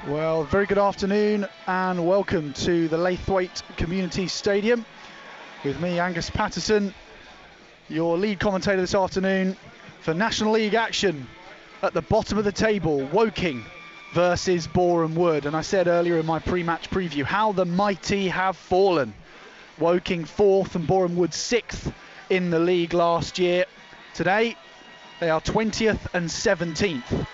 Well, very good afternoon and welcome to the Laithwaite Community Stadium with me, Angus Patterson, your lead commentator this afternoon for National League action at the bottom of the table, Woking versus Boreham Wood. And I said earlier in my pre-match preview how the mighty have fallen. Woking 4th and Boreham Wood 6th in the league last year. Today they are 20th and 17th.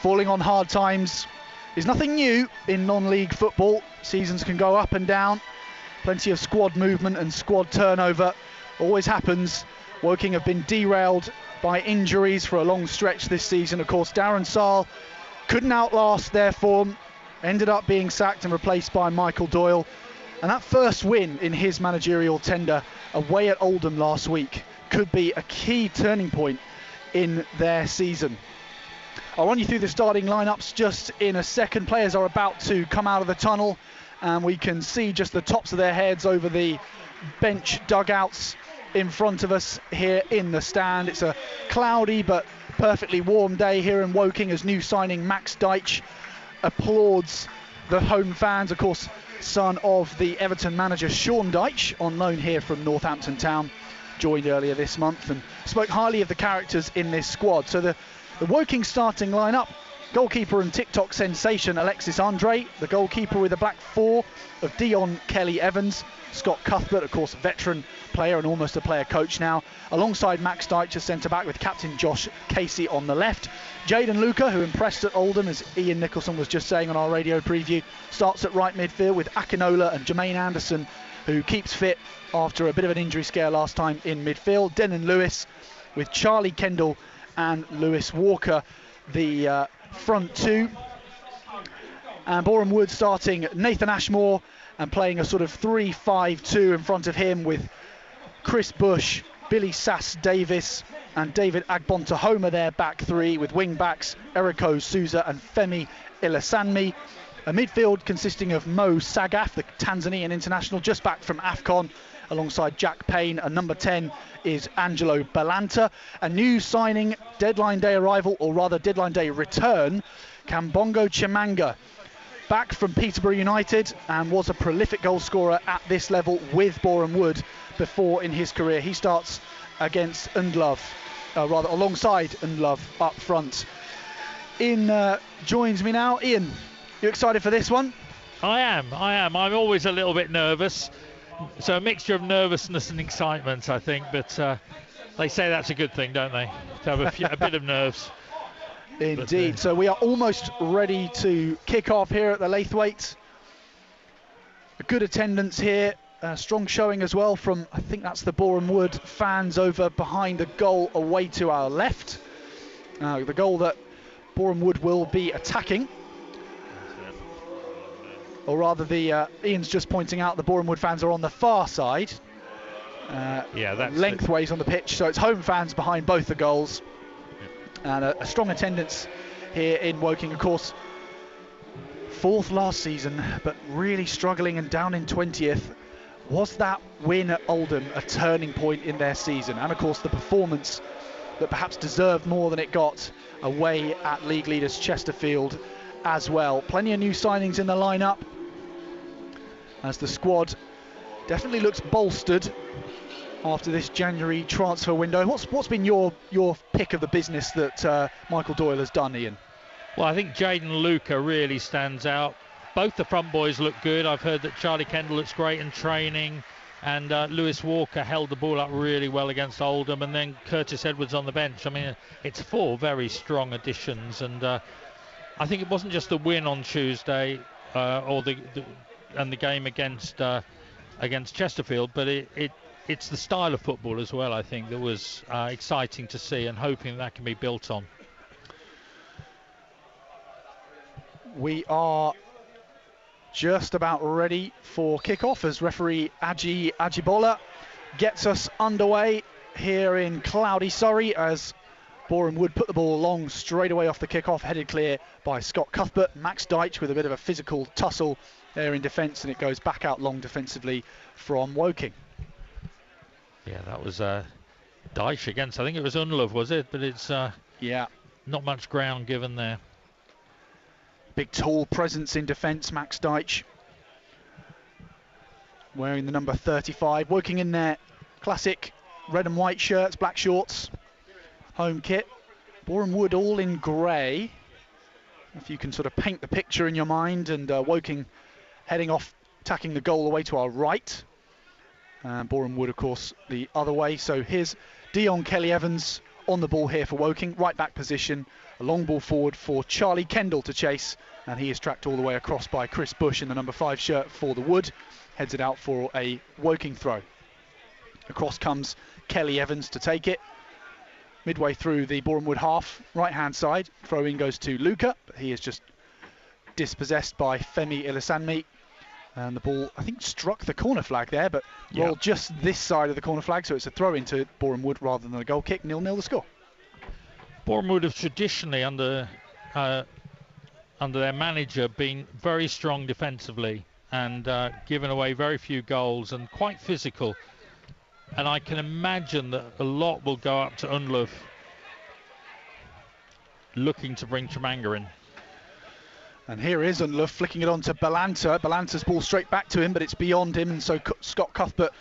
Falling on hard times is nothing new in non-league football. Seasons can go up and down. Plenty of squad movement and squad turnover always happens. Woking have been derailed by injuries for a long stretch this season. Of course, Darren Sarll couldn't outlast their form, ended up being sacked and replaced by Michael Doyle. And that first win in his managerial tender away at Oldham last week could be a key turning point in their season. I'll run you through the starting lineups just in a second. Players are about to come out of the tunnel and we can see just the tops of their heads over the bench dugouts in front of us here in the stand. It's a cloudy but perfectly warm day here in Woking as new signing Max Deitch applauds the home fans. Of course, son of the Everton manager Sean Deitch, on loan here from Northampton Town, joined earlier this month and spoke highly of the characters in this squad. So the Woking starting lineup: goalkeeper and TikTok sensation Alexis Andre, the goalkeeper with a black 4 of Dion Kelly-Evans, Scott Cuthbert, of course, veteran player and almost a player coach now, alongside Max Deitch as centre-back with captain Josh Casey on the left. Jayden Luca, who impressed at Oldham, as Ian Nicholson was just saying on our radio preview, starts at right midfield with Akinola and Jermaine Anderson, who keeps fit after a bit of an injury scare last time in midfield. Denon Lewis with Charlie Kendall and Lewis Walker, the front two. And Boreham Wood starting Nathan Ashmore and playing a sort of 3-5-2 in front of him with Chris Bush, Billy Sass Davis and David Agbontahoma, their back three, with wing backs Eriko Souza and Femi Ilasanmi. A midfield consisting of Mo Sagaf, the Tanzanian international just back from AFCON, alongside Jack Payne, and number 10 is Angelo Balanta. A new signing, deadline day arrival, or rather deadline day return, Kambongo Chimanga, back from Peterborough United and was a prolific goal scorer at this level with Boreham Wood before in his career. He starts against Undlove, rather alongside Undlove up front. Ian joins me now. Ian, you excited for this one? I am. I'm always a little bit nervous. So a mixture of nervousness and excitement, I think, but they say that's a good thing, don't they? To have a bit of nerves. Indeed. But, so we are almost ready to kick off here at the Laithwaite. A good attendance here. Strong showing as well from, I think that's the Boreham Wood fans over behind the goal away to our left. The goal that Boreham Wood will be attacking. Or rather, Ian's just pointing out the Boreham Wood fans are on the far side. That's lengthways on the pitch, so it's home fans behind both the goals. And a strong attendance here in Woking, of course. 4th last season, but really struggling and down in 20th. Was that win at Oldham a turning point in their season? And of course, the performance that perhaps deserved more than it got away at league leaders Chesterfield as well. Plenty of new signings in the lineup, as the squad definitely looks bolstered after this January transfer window. What's been your pick of the business that Michael Doyle has done, Ian? Well, I think Jayden Luca really stands out. Both the front boys look good. I've heard that Charlie Kendall looks great in training, and Lewis Walker held the ball up really well against Oldham, and then Curtis Edwards on the bench. I mean, it's 4 very strong additions, and I think it wasn't just the win on Tuesday or the game against Chesterfield, but it's the style of football as well, I think, that was exciting to see, and hoping that can be built on. We are just about ready for kickoff as referee Aji Ajibola gets us underway here in cloudy Surrey, as Boreham Wood put the ball long straight away off the kickoff, headed clear by Scott Cuthbert. Max Deitch with a bit of a physical tussle there in defence, and it goes back out long defensively from Woking. Yeah, that was Deitch against, I think it was Unlove, was it? But it's not much ground given there. Big tall presence in defence, Max Deitch. Wearing the number 35, working in their classic red and white shirts, black shorts, home kit. Boreham Wood all in grey. If you can sort of paint the picture in your mind, and Woking heading off, attacking the goal away to our right. Boreham Wood, of course, the other way. So here's Dion Kelly-Evans on the ball here for Woking, right back position. A long ball forward for Charlie Kendall to chase, and he is tracked all the way across by Chris Bush in the number 5 shirt for the Wood. Heads it out for a Woking throw. Across comes Kelly-Evans to take it. Midway through the Boreham Wood half, right-hand side, throw-in goes to Luca, but he is just dispossessed by Femi Ilasanmi. And the ball, I think, struck the corner flag there, but rolled just this side of the corner flag, so it's a throw into Boreham Wood rather than a goal kick. 0-0 the score. Boreham Wood have traditionally, under their manager, been very strong defensively and given away very few goals and quite physical. And I can imagine that a lot will go up to Unluf, looking to bring Chimanga in. And here is Unluf flicking it on to Balanta. Balanta's ball straight back to him, but it's beyond him, and so Scott Cuthbert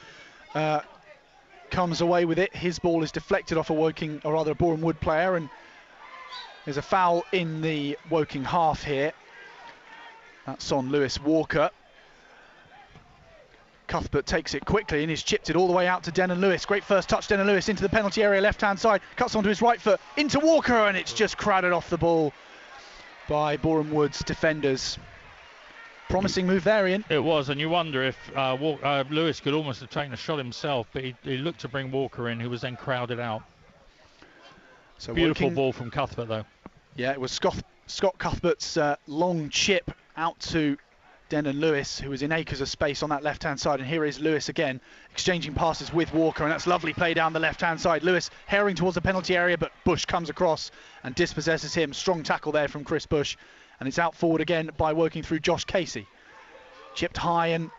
comes away with it. His ball is deflected off a Woking, or rather a Boreham Wood player, and there's a foul in the Woking half here. That's on Lewis Walker. Cuthbert takes it quickly and he's chipped it all the way out to Denon Lewis. Great first touch, Denon Lewis into the penalty area, left-hand side, cuts onto his right foot, into Walker, and it's just crowded off the ball by Boreham Wood's defenders. Promising move there, Ian. It was, and you wonder if Lewis could almost have taken a shot himself, but he looked to bring Walker in, who was then crowded out. So beautiful ball from Cuthbert, though. Yeah, it was Scott Cuthbert's long chip out to Denon Lewis, who was in acres of space on that left-hand side, and here is Lewis again, exchanging passes with Walker, and that's lovely play down the left-hand side. Lewis herring towards the penalty area, but Bush comes across and dispossesses him. Strong tackle there from Chris Bush, and it's out forward again by working through Josh Casey. Chipped high and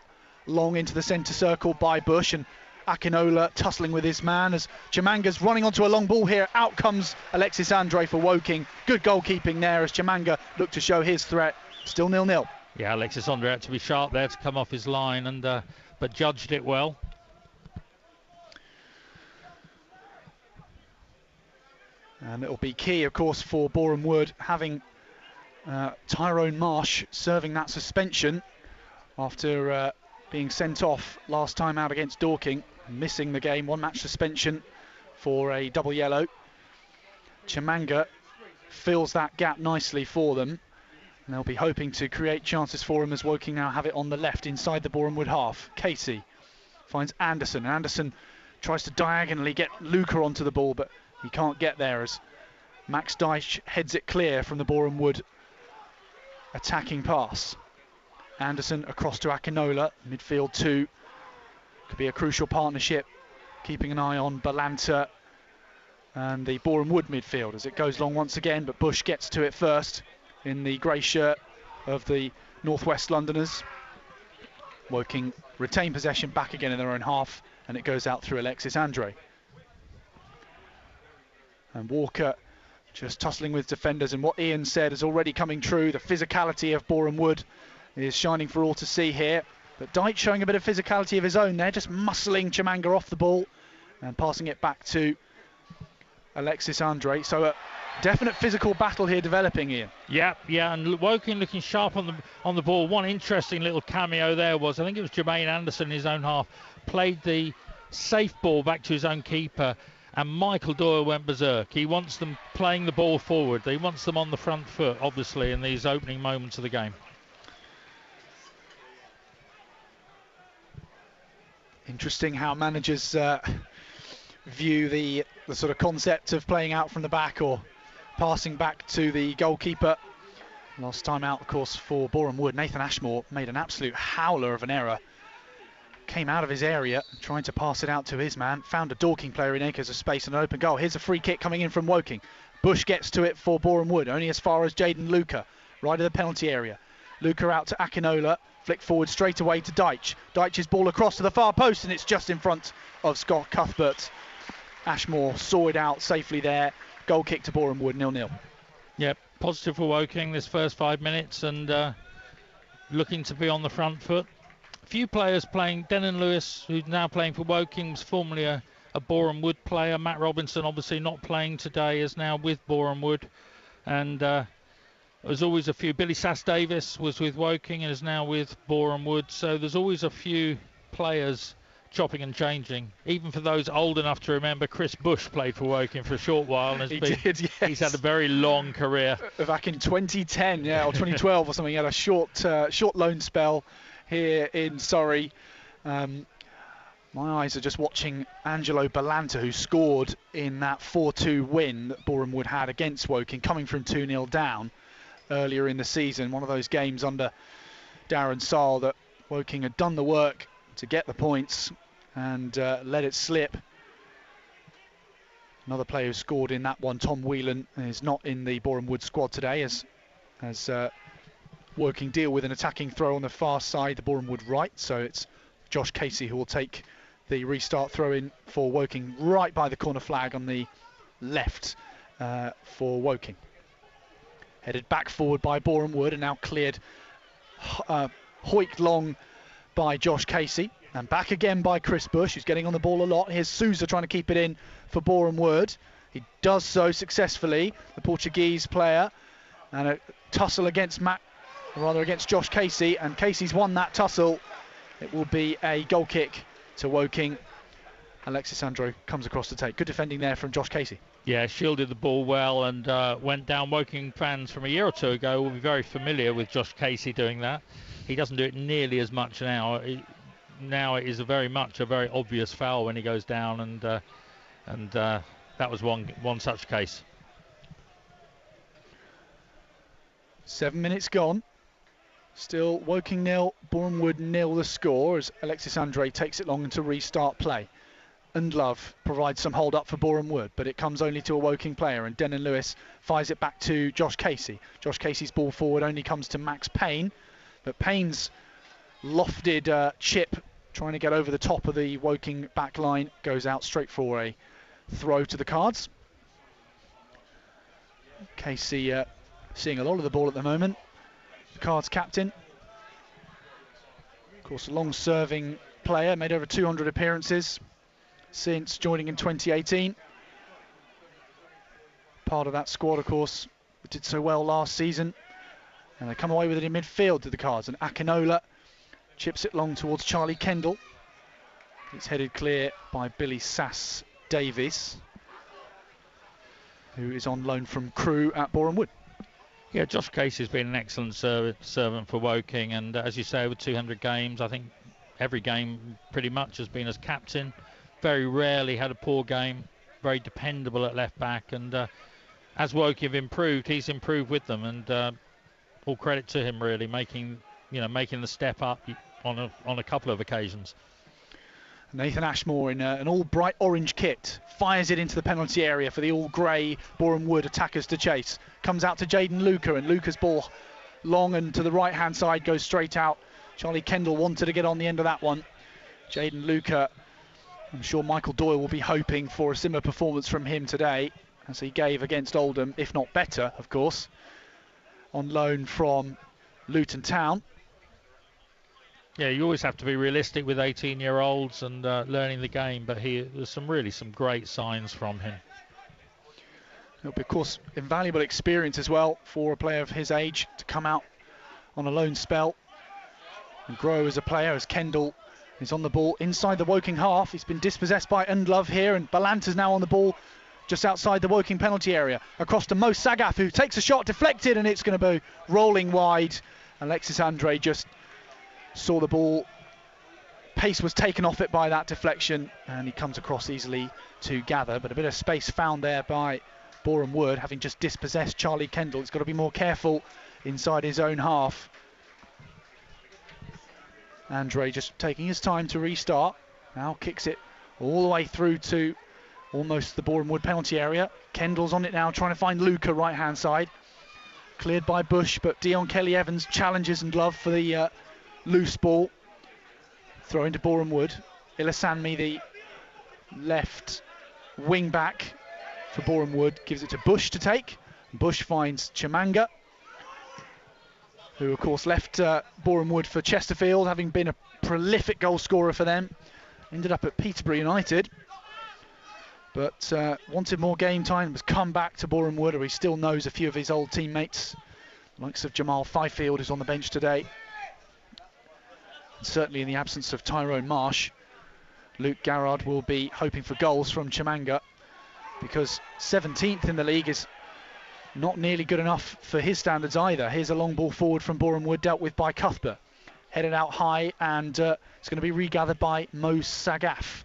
long into the centre circle by Bush, and Akinola tussling with his man as Chimanga's running onto a long ball here. Out comes Alexis Andre for Woking. Good goalkeeping there as Chimanga looked to show his threat. Still 0-0. Yeah, Alexis Andre had to be sharp there to come off his line, and but judged it well. And it'll be key, of course, for Boreham Wood having Tyrone Marsh serving that suspension after being sent off last time out against Dorking, missing the game. 1 match suspension for a double yellow. Chimanga fills that gap nicely for them. And they'll be hoping to create chances for him as Woking now have it on the left inside the Boreham Wood half. Casey finds Anderson. Anderson tries to diagonally get Luca onto the ball, but he can't get there as Max Deitch heads it clear from the Boreham Wood attacking pass. Anderson across to Akinola, midfield 2. Could be a crucial partnership, keeping an eye on Balanta and the Boreham Wood midfield as it goes long once again, but Bush gets to it first in the grey shirt of the Northwest Londoners. Woking retain possession back again in their own half, and it goes out through Alexis Andre. And Walker just tussling with defenders, and what Ian said is already coming true. The physicality of Boreham Wood is shining for all to see here, but Deitch showing a bit of physicality of his own there, just muscling Chimanga off the ball and passing it back to Alexis Andre. So a definite physical battle here developing, Ian. Yeah, and Woking looking sharp on the ball. One interesting little cameo there was, I think it was Jermaine Anderson in his own half, played the safe ball back to his own keeper, and Michael Doyle went berserk. He wants them playing the ball forward. He wants them on the front foot, obviously, in these opening moments of the game. Interesting how managers view the sort of concept of playing out from the back or passing back to the goalkeeper. Last time out, of course, for Boreham Wood, Nathan Ashmore made an absolute howler of an error. Came out of his area, trying to pass it out to his man. Found a Dorking player in acres of space and an open goal. Here's a free kick coming in from Woking. Bush gets to it for Boreham Wood, only as far as Jaden Luca, right of the penalty area. Luca out to Akinola, flick forward straight away to Deitch. Deitch's ball across to the far post, and it's just in front of Scott Cuthbert. Ashmore saw it out safely there. Goal kick to Boreham Wood, 0-0. Yep, positive for Woking this first 5 minutes, and looking to be on the front foot. A few players playing. Denon Lewis, who's now playing for Woking, was formerly a Boreham Wood player. Matt Robinson, obviously not playing today, is now with Boreham Wood. And there's always a few. Billy Sass-Davis was with Woking and is now with Boreham Wood. So there's always a few players chopping and changing. Even for those old enough to remember, Chris Bush played for Woking for a short while. And He did, yes. He's had a very long career. Back in 2010, yeah, or 2012 or something, he had a short loan spell here in Surrey. My eyes are just watching Angelo Balanta, who scored in that 4-2 win that Boreham Wood had against Woking, coming from 2-0 down earlier in the season. One of those games under Darren Sarll that Woking had done the work to get the points and let it slip. Another player who scored in that one, Tom Whelan, is not in the Boreham Wood squad today as Woking deal with an attacking throw on the far side, the Boreham Wood right. So it's Josh Casey who will take the restart throw in for Woking, right by the corner flag on the left for Woking. Headed back forward by Boreham Wood and now cleared, hoiked long by Josh Casey, and back again by Chris Bush, who's getting on the ball a lot. Here's Sousa trying to keep it in for Boreham Wood. He does so successfully, the Portuguese player, and a tussle against Josh Casey, and Casey's won that tussle. It will be a goal kick to Woking. Alexis Andro comes across to take. Good defending there from Josh Casey. Yeah, shielded the ball well and went down. Woking fans from a year or two ago will be very familiar with Josh Casey doing that. He doesn't do it nearly as much now. Now it is very much a very obvious foul when he goes down, and that was one such case. 7 minutes gone. Still Woking 0, Boreham Wood 0 the score as Alexis Andre takes it long into restart play. And Love provides some hold up for Boreham Wood, but it comes only to a Woking player, and Denon Lewis fires it back to Josh Casey. Josh Casey's ball forward only comes to Max Payne, but Payne's lofted chip trying to get over the top of the Woking back line goes out straight for a throw to the Cards. Casey seeing a lot of the ball at the moment. The Cards captain. Of course, a long-serving player, made over 200 appearances since joining in 2018. Part of that squad, of course, that did so well last season. And they come away with it in midfield to the Cards. And Akinola chips it long towards Charlie Kendall. It's headed clear by Billy Sass-Davis, who is on loan from Crewe at Boreham Wood. Yeah, Josh Casey's been an excellent servant for Woking, and as you say, over 200 games, I think every game pretty much has been as captain. Very rarely had a poor game, very dependable at left back, and as Woking have improved, he's improved with them, and all credit to him really, making the step up on a couple of occasions. Nathan Ashmore in an all bright orange kit fires it into the penalty area for the all grey Boreham Wood attackers to chase. Comes out to Jaden Luca, and Luca's ball long and to the right hand side goes straight out. Charlie Kendall wanted to get on the end of that one. Jaden Luca, I'm sure Michael Doyle will be hoping for a similar performance from him today, as he gave against Oldham, if not better, of course, on loan from Luton Town. Yeah, you always have to be realistic with 18-year-olds and learning the game, but there's some great signs from him. It'll be, of course, invaluable experience as well for a player of his age to come out on a loan spell and grow as a player, as Kendall is on the ball inside the Woking half. He's been dispossessed by Undlove here, and Balanta's now on the ball just outside the Woking penalty area. Across to Mo Sagaf, who takes a shot, deflected, and it's going to be rolling wide. Alexis Andre just saw the ball, pace was taken off it by that deflection, and he comes across easily to gather, but a bit of space found there by Boreham Wood, having just dispossessed Charlie Kendall. He's got to be more careful inside his own half. Andre just taking his time to restart, now kicks it all the way through to almost the Boreham Wood penalty area. Kendall's on it now, trying to find Luca right hand side, cleared by Bush, but Dion Kelly-Evans challenges and Love for the loose ball. Throw into Boreham Wood. Ilasanmi, the left wing back for Boreham Wood, gives it to Bush to take. Bush finds Chimanga, who of course left Boreham Wood for Chesterfield, having been a prolific goal scorer for them. Ended up at Peterborough United, but wanted more game time, has come back to Boreham Wood, where he still knows a few of his old teammates, likes of Jamal Fifield, who's on the bench today. And certainly in the absence of Tyrone Marsh, Luke Garrard will be hoping for goals from Chimanga, because 17th in the league is not nearly good enough for his standards either. Here's a long ball forward from Boreham Wood, dealt with by Cuthbert. Headed out high, and it's going to be regathered by Mo Sagaf.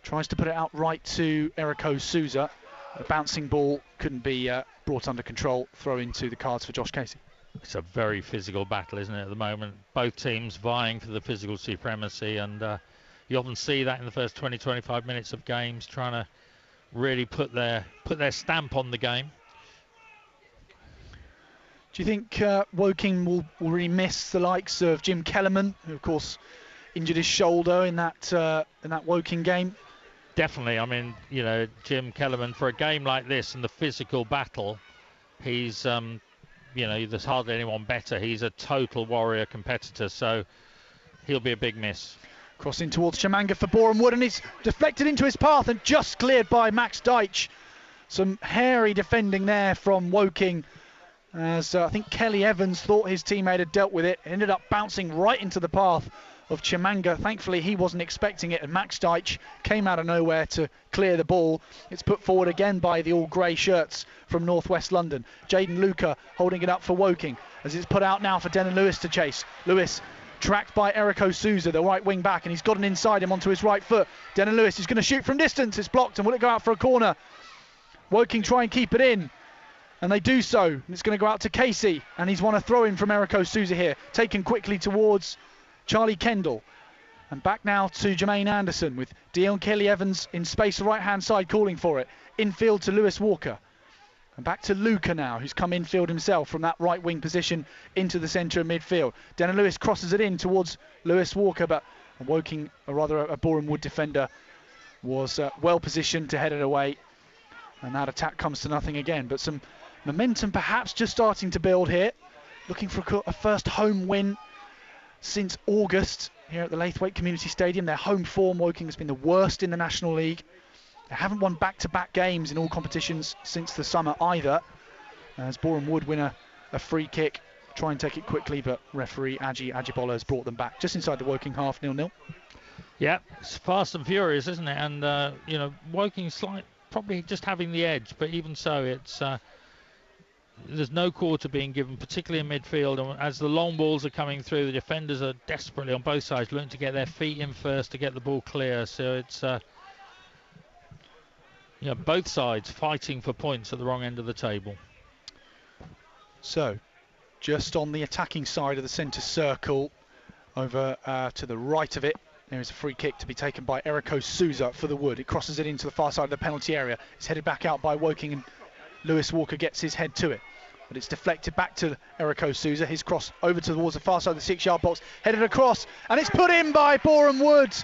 Tries to put it out right to Eriko Souza. A bouncing ball couldn't be brought under control. Throw into the cards for Josh Casey. It's a very physical battle, isn't it, at the moment? Both teams vying for the physical supremacy, and you often see that in the first 20-25 minutes of games, trying to really put their stamp on the game. Do you think Woking will really miss the likes of Jim Kellerman, who of course injured his shoulder in that Woking game? Definitely. I mean, you know, Jim Kellerman, for a game like this and the physical battle, he's, you know, there's hardly anyone better. He's a total warrior competitor, so he'll be a big miss. Crossing towards Chimanga for Boreham Wood, and he's deflected into his path and just cleared by Max Deitch. Some hairy defending there from Woking, as I think Kelly Evans thought his teammate had dealt with it. Ended up bouncing right into the path of Chimanga. Thankfully he wasn't expecting it, and Max Deitch came out of nowhere to clear the ball. It's put forward again by the all grey shirts from North West London. Jaden Luca holding it up for Woking, as it's put out now for Denon Lewis to chase. Lewis tracked by Eriko Souza, the right wing back, and he's got an inside him onto his right foot. Denon Lewis is going to shoot from distance. It's blocked, and will it go out for a corner? Woking try and keep it in, and they do so. And it's going to go out to Casey, and he's won a throw in from Eriko Souza here. Taken quickly towards Charlie Kendall, and back now to Jermaine Anderson, with Dion Kelly Evans in space, the right hand side calling for it. Infield to Lewis Walker, and back to Luca now, who's come infield himself from that right wing position into the centre of midfield. Denon Lewis crosses it in towards Lewis Walker, but a Woking, or rather a Boreham Wood defender, was well positioned to head it away, and that attack comes to nothing again. But some momentum perhaps just starting to build here, looking for a first home win since August here at the Laithwaite Community Stadium. Their home form, Woking, has been the worst in the National League. They haven't won back-to-back games in all competitions since the summer either, as Boreham Wood win a free kick, try and take it quickly, but referee Ajibola has brought them back just inside the Woking half, 0-0. Yeah, it's fast and furious, isn't it? And you know, Woking probably just having the edge, but even so, it's there's no quarter being given, particularly in midfield, and as the long balls are coming through, the defenders are desperately on both sides looking to get their feet in first to get the ball clear. So it's you know, both sides fighting for points at the wrong end of the table. So just on the attacking side of the centre circle, over to the right of it, there is a free kick to be taken by Eriko Souza for the Wood. It crosses it into the far side of the penalty area. It's headed back out by Woking, and Lewis Walker gets his head to it, but it's deflected back to Eriko Souza. His cross over towards the far side of the 6-yard box, headed across, and it's put in by Boreham Wood,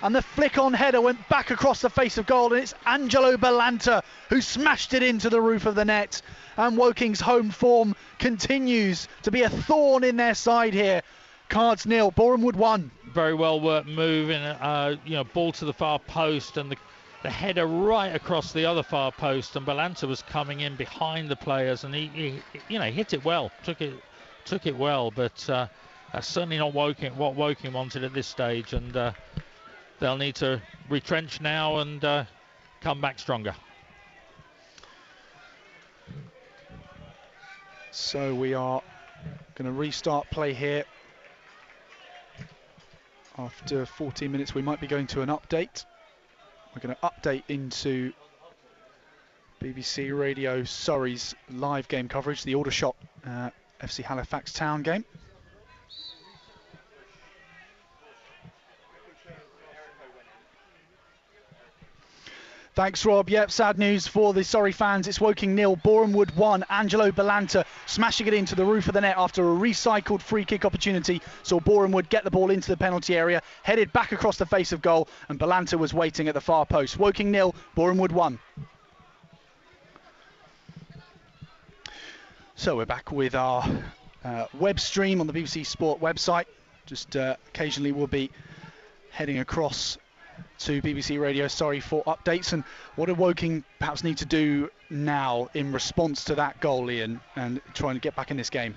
and the flick on header went back across the face of goal, and it's Angelo Balanta who smashed it into the roof of the net. And Woking's home form continues to be a thorn in their side here. Cards nil, Boreham Wood 1. Very well worked move, and you know, ball to the far post, and the header right across the other far post, and Balanta was coming in behind the players, and he you know, hit it well, took it well, but that's certainly not what Woking wanted at this stage, and they'll need to retrench now and come back stronger. So we are going to restart play here. After 14 minutes we might be going to an update. We're going to update into BBC Radio Surrey's live game coverage, the Aldershot FC Halifax Town game. Thanks, Rob. Yep, sad news for the Surrey fans. It's Woking 0, Boreham Wood 1. Angelo Balanta smashing it into the roof of the net after a recycled free kick opportunity. Saw Boreham Wood get the ball into the penalty area, headed back across the face of goal, and Balanta was waiting at the far post. Woking 0, Boreham Wood 1. So we're back with our web stream on the BBC Sport website. Just occasionally we'll be heading across to BBC Radio Surrey for updates. And what do Woking perhaps need to do now in response to that goal, Ian, and trying to get back in this game?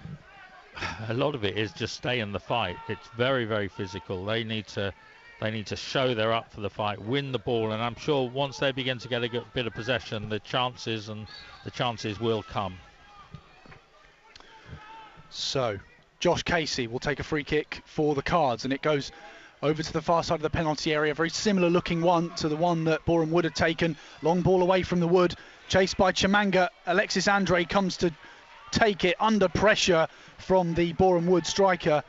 A lot of it is just stay in the fight. It's very, very physical. They need to show they're up for the fight, win the ball, and I'm sure once they begin to get a good bit of possession, the chances will come. So Josh Casey will take a free kick for the Cards, and it goes over to the far side of the penalty area. Very similar looking one to the one that Boreham Wood had taken. Long ball away from the Wood, chased by Chimanga. Alexis Andre comes to take it under pressure from the Boreham Wood striker,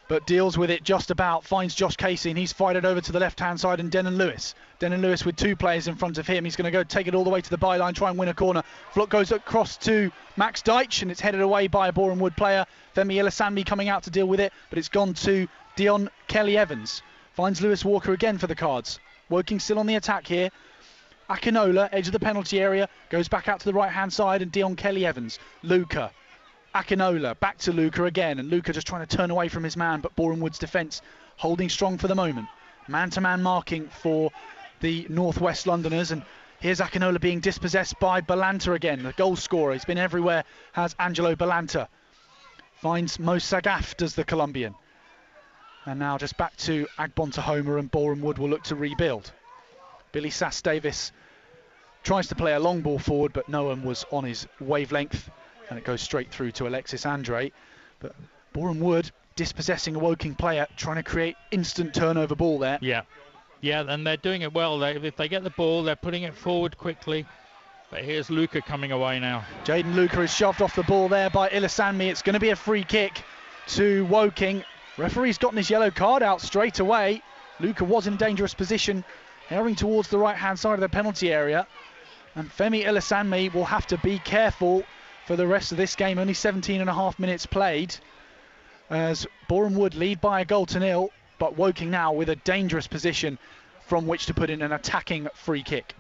but deals with it just about, finds Josh Casey, and he's fired it over to the left-hand side, and Denon Lewis. Denon Lewis with two players in front of him. He's going to go take it all the way to the byline, try and win a corner. Flock goes across to Max Deitch, and it's headed away by a Boreham Wood player. Femi Ilasanmi coming out to deal with it, but it's gone to Dion Kelly-Evans. Finds Lewis Walker again for the Cards. Woking still on the attack here. Akinola, edge of the penalty area, goes back out to the right-hand side, and Dion Kelly-Evans. Luca. Akinola, back to Luca again, and Luca just trying to turn away from his man, but Boreham Wood's defence holding strong for the moment. Man-to-man marking for the Northwest Londoners, and here's Akinola being dispossessed by Balanta again, the goal scorer. He's been everywhere, has Angelo Balanta. Finds Mo Sagaf, does the Colombian. And now just back to Agbontohoma, and Boreham Wood will look to rebuild. Billy Sass-Davis tries to play a long ball forward, but no one was on his wavelength, and it goes straight through to Alexis Andre. But Boreham Wood dispossessing a Woking player, trying to create instant turnover ball there. Yeah, and they're doing it well. If they get the ball, they're putting it forward quickly. But here's Luca coming away now. Jaden Luca is shoved off the ball there by Ilasanmi. It's going to be a free kick to Woking. Referee's gotten his yellow card out straight away. Luca was in a dangerous position, herring towards the right-hand side of the penalty area. And Femi Ilasanmi will have to be careful for the rest of this game. Only 17.5 minutes played, as Boreham Wood lead by a goal to nil, but Woking now with a dangerous position from which to put in an attacking free kick.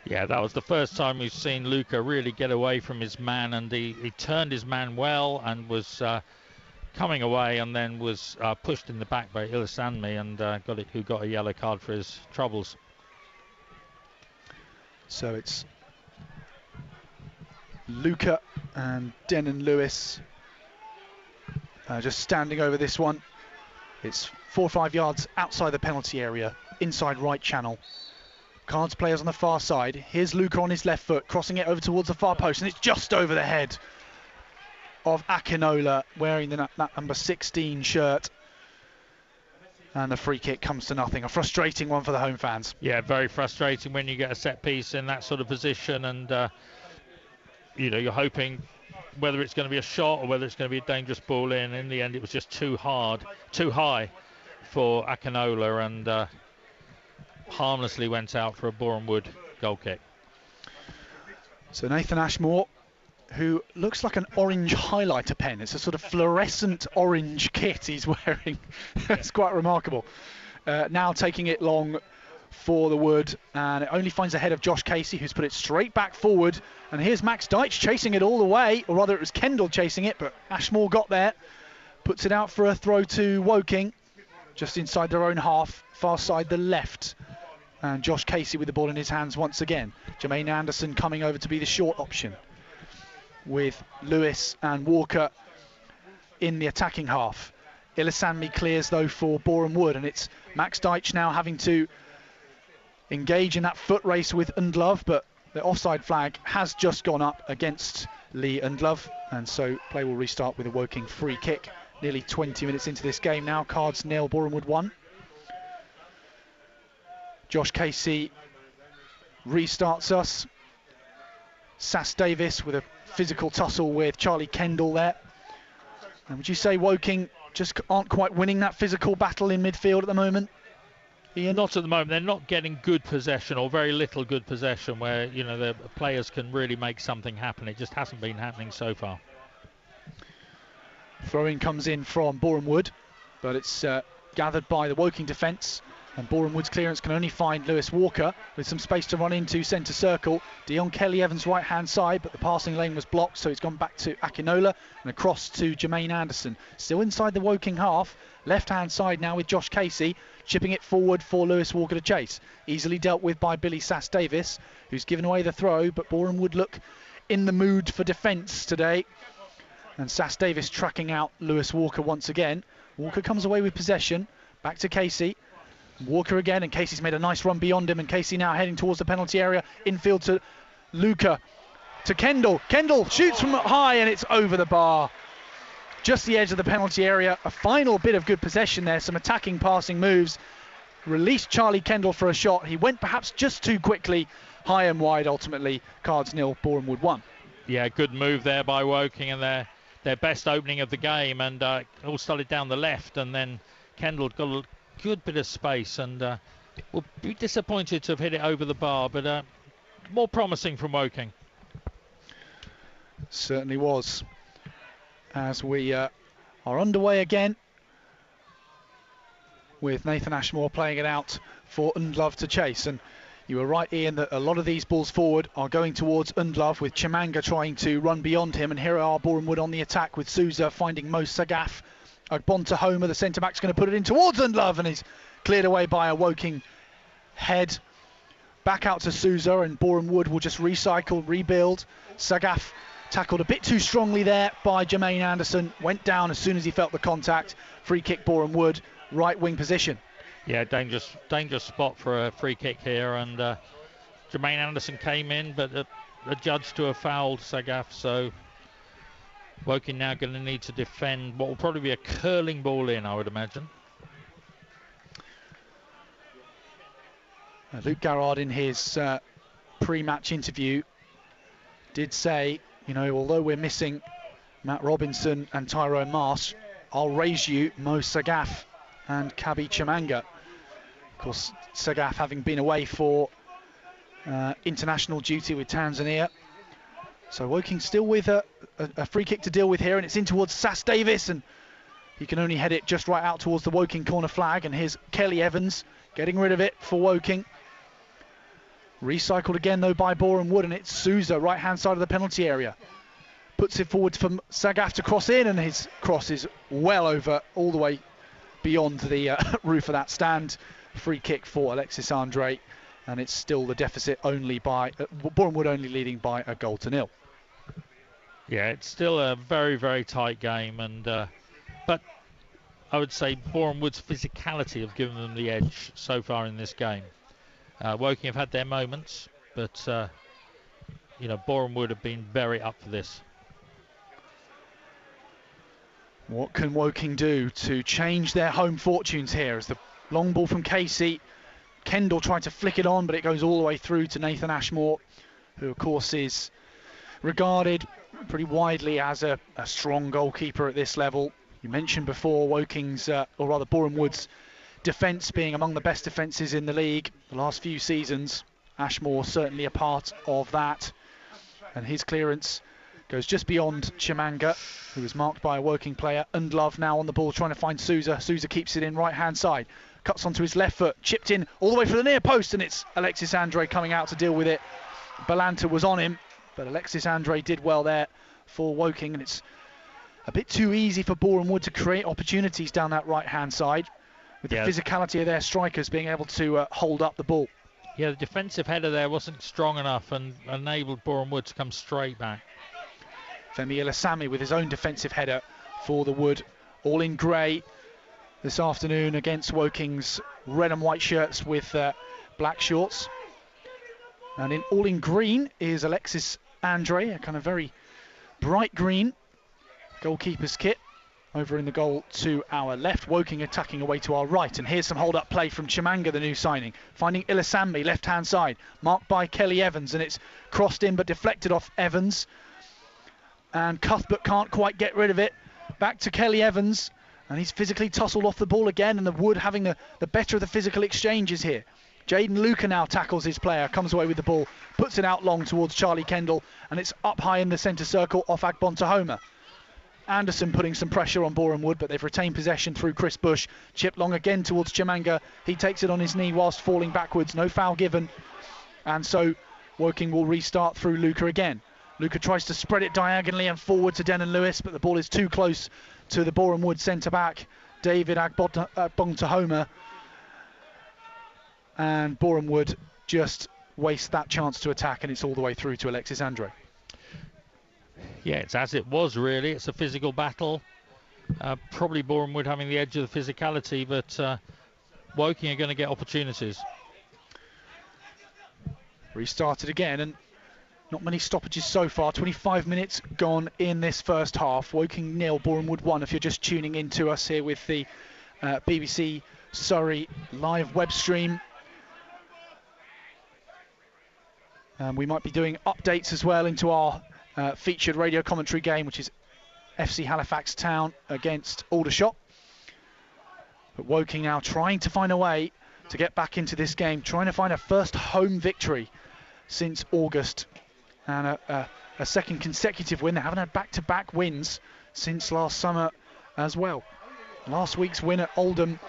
Yeah, that was the first time we've seen Luca really get away from his man, and he turned his man well and was coming away, and then was pushed in the back by Ilasanmi, and who got a yellow card for his troubles. So it's Luca and Denon Lewis just standing over this one. It's 4 or 5 yards outside the penalty area, inside right channel. Cards players on the far side. Here's Luca on his left foot, crossing it over towards the far post, and it's just over the head of Akinola, wearing that number 16 shirt. And the free kick comes to nothing. A frustrating one for the home fans. Yeah, very frustrating when you get a set piece in that sort of position, and you're hoping whether it's going to be a shot or whether it's going to be a dangerous ball in. In the end, it was just too high for Akinola, and harmlessly went out for a Boreham Wood goal kick. So Nathan Ashmore, who looks like an orange highlighter pen. It's a sort of fluorescent orange kit he's wearing. It's quite remarkable. Now taking it long for the Wood, and it only finds the head of Josh Casey, who's put it straight back forward. And here's Max Deitch chasing it all the way, or rather it was Kendall chasing it, but Ashmore got there. Puts it out for a throw to Woking, just inside their own half, far side the left. And Josh Casey with the ball in his hands once again. Jermaine Anderson coming over to be the short option, with Lewis and Walker in the attacking half. Ilasanmi clears though for Boreham Wood, and it's Max Deitch now having to engage in that foot race with Undlove, but the offside flag has just gone up against Lee Undlove, and so play will restart with a Woking free kick. Nearly 20 minutes into this game now. Cards nil, Boreham Wood 1. Josh Casey restarts us. Sass-Davis with a physical tussle with Charlie Kendall there. And would you say Woking just aren't quite winning that physical battle in midfield at the moment, Ian? Not at the moment. They're not getting good possession, or very little good possession, where the players can really make something happen. It just hasn't been happening so far. Throw-in comes in from Boreham Wood, but it's gathered by the Woking defence. And Boreham Wood's clearance can only find Lewis Walker with some space to run into centre circle. Dion Kelly-Evans right hand side, but the passing lane was blocked, so it's gone back to Akinola and across to Jermaine Anderson. Still inside the Woking half, left hand side now with Josh Casey, chipping it forward for Lewis Walker to chase. Easily dealt with by Billy Sass-Davis, who's given away the throw, but Boreham Wood look in the mood for defence today. And Sass-Davis tracking out Lewis Walker once again. Walker comes away with possession, back to Casey. Walker again, and Casey's made a nice run beyond him, and Casey now heading towards the penalty area. Infield to Luca, to Kendall. Kendall shoots from high, and it's over the bar. Just the edge of the penalty area. A final bit of good possession there, some attacking passing moves. Released Charlie Kendall for a shot. He went perhaps just too quickly, high and wide. Ultimately, Cards 0, Boreham Wood 1. Yeah, good move there by Woking, and their best opening of the game, and all started down the left, and then Kendall got a good bit of space, and will be disappointed to have hit it over the bar, but more promising from Woking. Certainly was. As we are underway again with Nathan Ashmore playing it out for Undlove to chase, and you were right, Ian, that a lot of these balls forward are going towards Undlove, with Chimanga trying to run beyond him, and here are Boreham Wood on the attack with Souza finding Mo Sagaf. Bonta Homer, the centre-back's going to put it in towards Undlove, and he's cleared away by a Woking head. Back out to Souza, and Boreham Wood will just recycle, rebuild. Sagaf tackled a bit too strongly there by Jermaine Anderson, went down as soon as he felt the contact. Free kick Boreham Wood, right wing position. Yeah, dangerous spot for a free kick here, and Jermaine Anderson came in, but the judge to have fouled Sagaf, so Woking now going to need to defend what will probably be a curling ball in, I would imagine. Luke Garrard in his pre-match interview did say, you know, although we're missing Matt Robinson and Tyrone Marsh, I'll raise you Mo Sagaf and Kabi Chimanga. Of course, Sagaf having been away for international duty with Tanzania. So Woking still with a free kick to deal with here, and it's in towards Sass-Davis, and he can only head it just right out towards the Woking corner flag, and here's Kelly-Evans getting rid of it for Woking. Recycled again though by Boreham Wood, and it's Souza, right hand side of the penalty area. Puts it forward for Sagaf to cross in, and his cross is well over, all the way beyond the roof of that stand. Free kick for Alexis Andre, and it's still the deficit only by Boreham Wood only leading by a 1-0. Yeah, it's still a very, very tight game, and but I would say Boreham Wood's physicality have given them the edge so far in this game. Woking have had their moments, but you know, Boreham Wood have been very up for this. What can Woking do to change their home fortunes here? As the long ball from Casey, Kendall tried to flick it on, but it goes all the way through to Nathan Ashmore, who of course is regarded pretty widely as a strong goalkeeper at this level. You mentioned before Woking's, or rather Boreham Wood's, defence being among the best defences in the league the last few seasons. Ashmore certainly a part of that, and his clearance goes just beyond Chimanga, who was marked by a Woking player. Undlove now on the ball trying to find Souza. Souza keeps it in right hand side, cuts onto his left foot, chipped in all the way for the near post, and it's Alexis Andre coming out to deal with it. Balanta was on him, but Alexis Andre did well there for Woking, and it's a bit too easy for Boreham Wood to create opportunities down that right hand side, with the physicality of their strikers being able to hold up the ball. Yeah, the defensive header there wasn't strong enough and enabled Boreham Wood to come straight back. Femi Ilasami with his own defensive header for the Wood, all in grey this afternoon against Woking's red and white shirts with black shorts. And all in green is Alexis Andre, a kind of very bright green goalkeeper's kit. Over in the goal to our left, Woking attacking away to our right, and here's some hold-up play from Chimanga, the new signing, finding Ilasambi left-hand side, marked by Kelly-Evans, and it's crossed in but deflected off Evans, and Cuthbert can't quite get rid of it. Back to Kelly-Evans, and he's physically tussled off the ball again, and the Wood having the better of the physical exchanges here. Jaden Luca now tackles his player, comes away with the ball, puts it out long towards Charlie Kendall, and it's up high in the centre circle off Agbonta Homer. Anderson putting some pressure on Boreham Wood, but they've retained possession through Chris Bush. Chip long again towards Chimanga. He takes it on his knee whilst falling backwards. No foul given. And so Woking will restart through Luca again. Luca tries to spread it diagonally and forward to Denon Lewis, but the ball is too close to the Boreham Wood centre-back, David Agbontohoma. And Boreham Wood just waste that chance to attack, and it's all the way through to Alexis Andre. Yeah, it's as it was, really. It's a physical battle. Probably Boreham Wood having the edge of the physicality, but Woking are going to get opportunities. Restarted again, and not many stoppages so far. 25 minutes gone in this first half. Woking 0, Boreham Wood 1. If you're just tuning in to us here with the BBC Surrey live web stream. We might be doing updates as well into our featured radio commentary game, which is FC Halifax Town against Aldershot. But Woking now trying to find a way to get back into this game, trying to find a first home victory since August, and a second consecutive win. They haven't had back-to-back wins since last summer as well. Last week's win at Oldham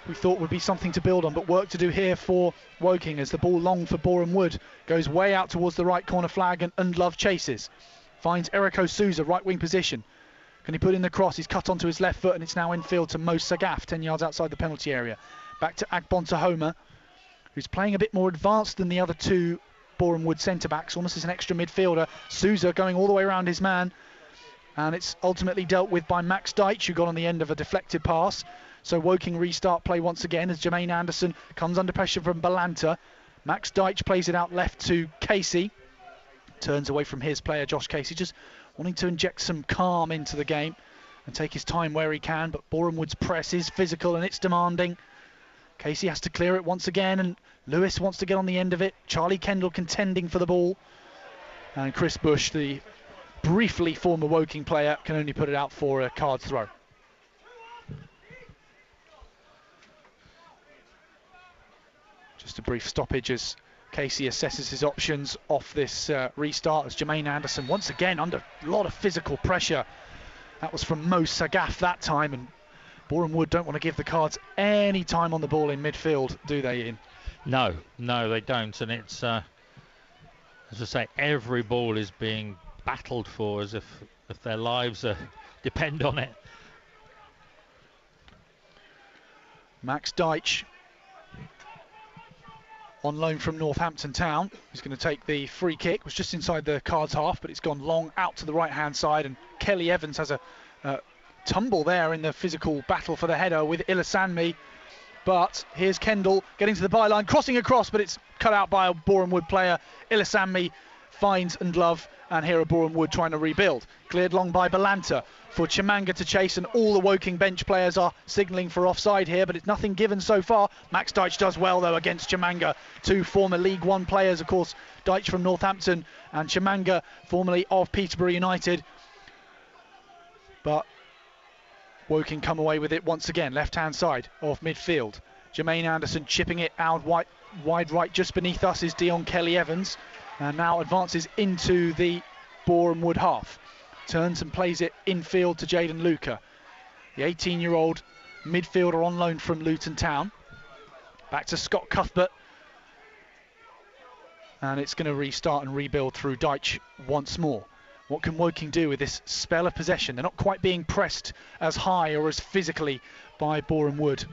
we thought would be something to build on, but work to do here for Woking as the ball long for Boreham Wood goes way out towards the right corner flag, and Undlove chases. Finds Eriko Souza, right wing position. Can he put in the cross? He's cut onto his left foot, and it's now infield to Mo Sagaf, 10 yards outside the penalty area. Back to Agbontohoma, who's playing a bit more advanced than the other two Boreham Wood centre-backs, almost as an extra midfielder. Souza going all the way around his man, and it's ultimately dealt with by Max Deitch, who got on the end of a deflected pass. So Woking restart play once again as Jermaine Anderson comes under pressure from Balanta. Max Deitch plays it out left to Casey. Turns away from his player, Josh Casey, just wanting to inject some calm into the game and take his time where he can. But Boreham Wood's press is physical and it's demanding. Casey has to clear it once again, and Lewis wants to get on the end of it. Charlie Kendall contending for the ball. And Chris Bush, the briefly former Woking player, can only put it out for a card throw. Just a brief stoppage as Casey assesses his options off this restart, as Jermaine Anderson once again under a lot of physical pressure. That was from Mo Sagaf that time, and Boreham Wood don't want to give the Cards any time on the ball in midfield, do they, Ian? No, they don't, and it's, as I say, every ball is being battled for as if their lives depend on it. Max Deitch, on loan from Northampton Town, who's going to take the free kick. Was just inside the Cards half, but it's gone long out to the right hand side, and Kelly Evans has a tumble there in the physical battle for the header with Ilasanmi. But here's Kendall getting to the byline, crossing across, but it's cut out by a Boreham Wood player. Ilasanmi finds Undlove, and here are Boreham Wood trying to rebuild. Cleared long by Balanta for Chimanga to chase, and all the Woking bench players are signalling for offside here, but it's nothing given so far. Max Deitch does well though against Chimanga. Two former League One players, of course, Deitch from Northampton and Chimanga formerly of Peterborough United. But Woking come away with it once again, left hand side of midfield. Jermaine Anderson chipping it out wide right. Just beneath us is Dion Kelly Evans, and now advances into the Boreham Wood half. Turns and plays it infield to Jaden Luca, the 18-year-old midfielder on loan from Luton Town. Back to Scott Cuthbert, and it's going to restart and rebuild through Deitch once more. What can Woking do with this spell of possession? They're not quite being pressed as high or as physically by Boreham Wood.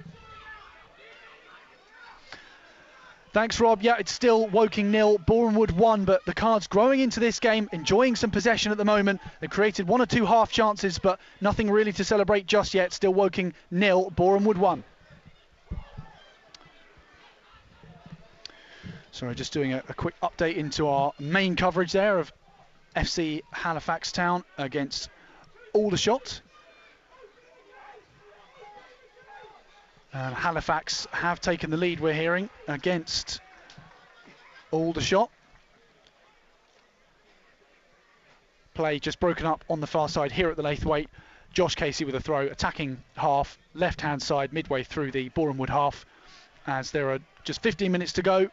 Thanks, Rob. Yeah, it's still Woking 0, Boreham Wood 1, but the Cards growing into this game, enjoying some possession at the moment. They've created one or two half chances, but nothing really to celebrate just yet. Still Woking 0, Boreham Wood 1. Sorry, just doing a quick update into our main coverage there of FC Halifax Town against Aldershot. Halifax have taken the lead, we're hearing, against Aldershot. Play just broken up on the far side here at the Laithwaite. Josh Casey with a throw, attacking half, left-hand side, midway through the Boreham Wood half, as there are just 15 minutes to go,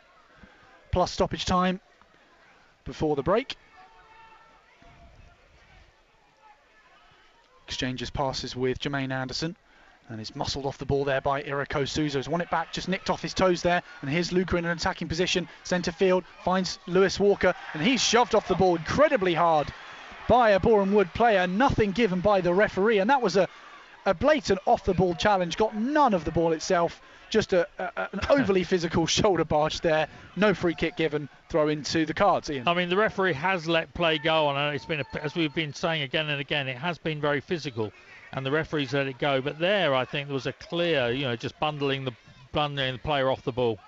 plus stoppage time before the break. exchanges passes with Jermaine Anderson, and is muscled off the ball there by Iriko Souza. He's won it back, just nicked off his toes there, and here's Luca in an attacking position, centre field, finds Lewis Walker, and he's shoved off the ball incredibly hard by a Boreham Wood player. Nothing given by the referee, and that was a blatant off the ball challenge. Got none of the ball itself, just an overly physical shoulder barge there. No free kick given, throw into the cards. Ian. I mean, the referee has let play go on, and it's been, as we've been saying again and again, it has been very physical, and the referee's let it go. But there, I think there was a clear, just bundling the player off the ball.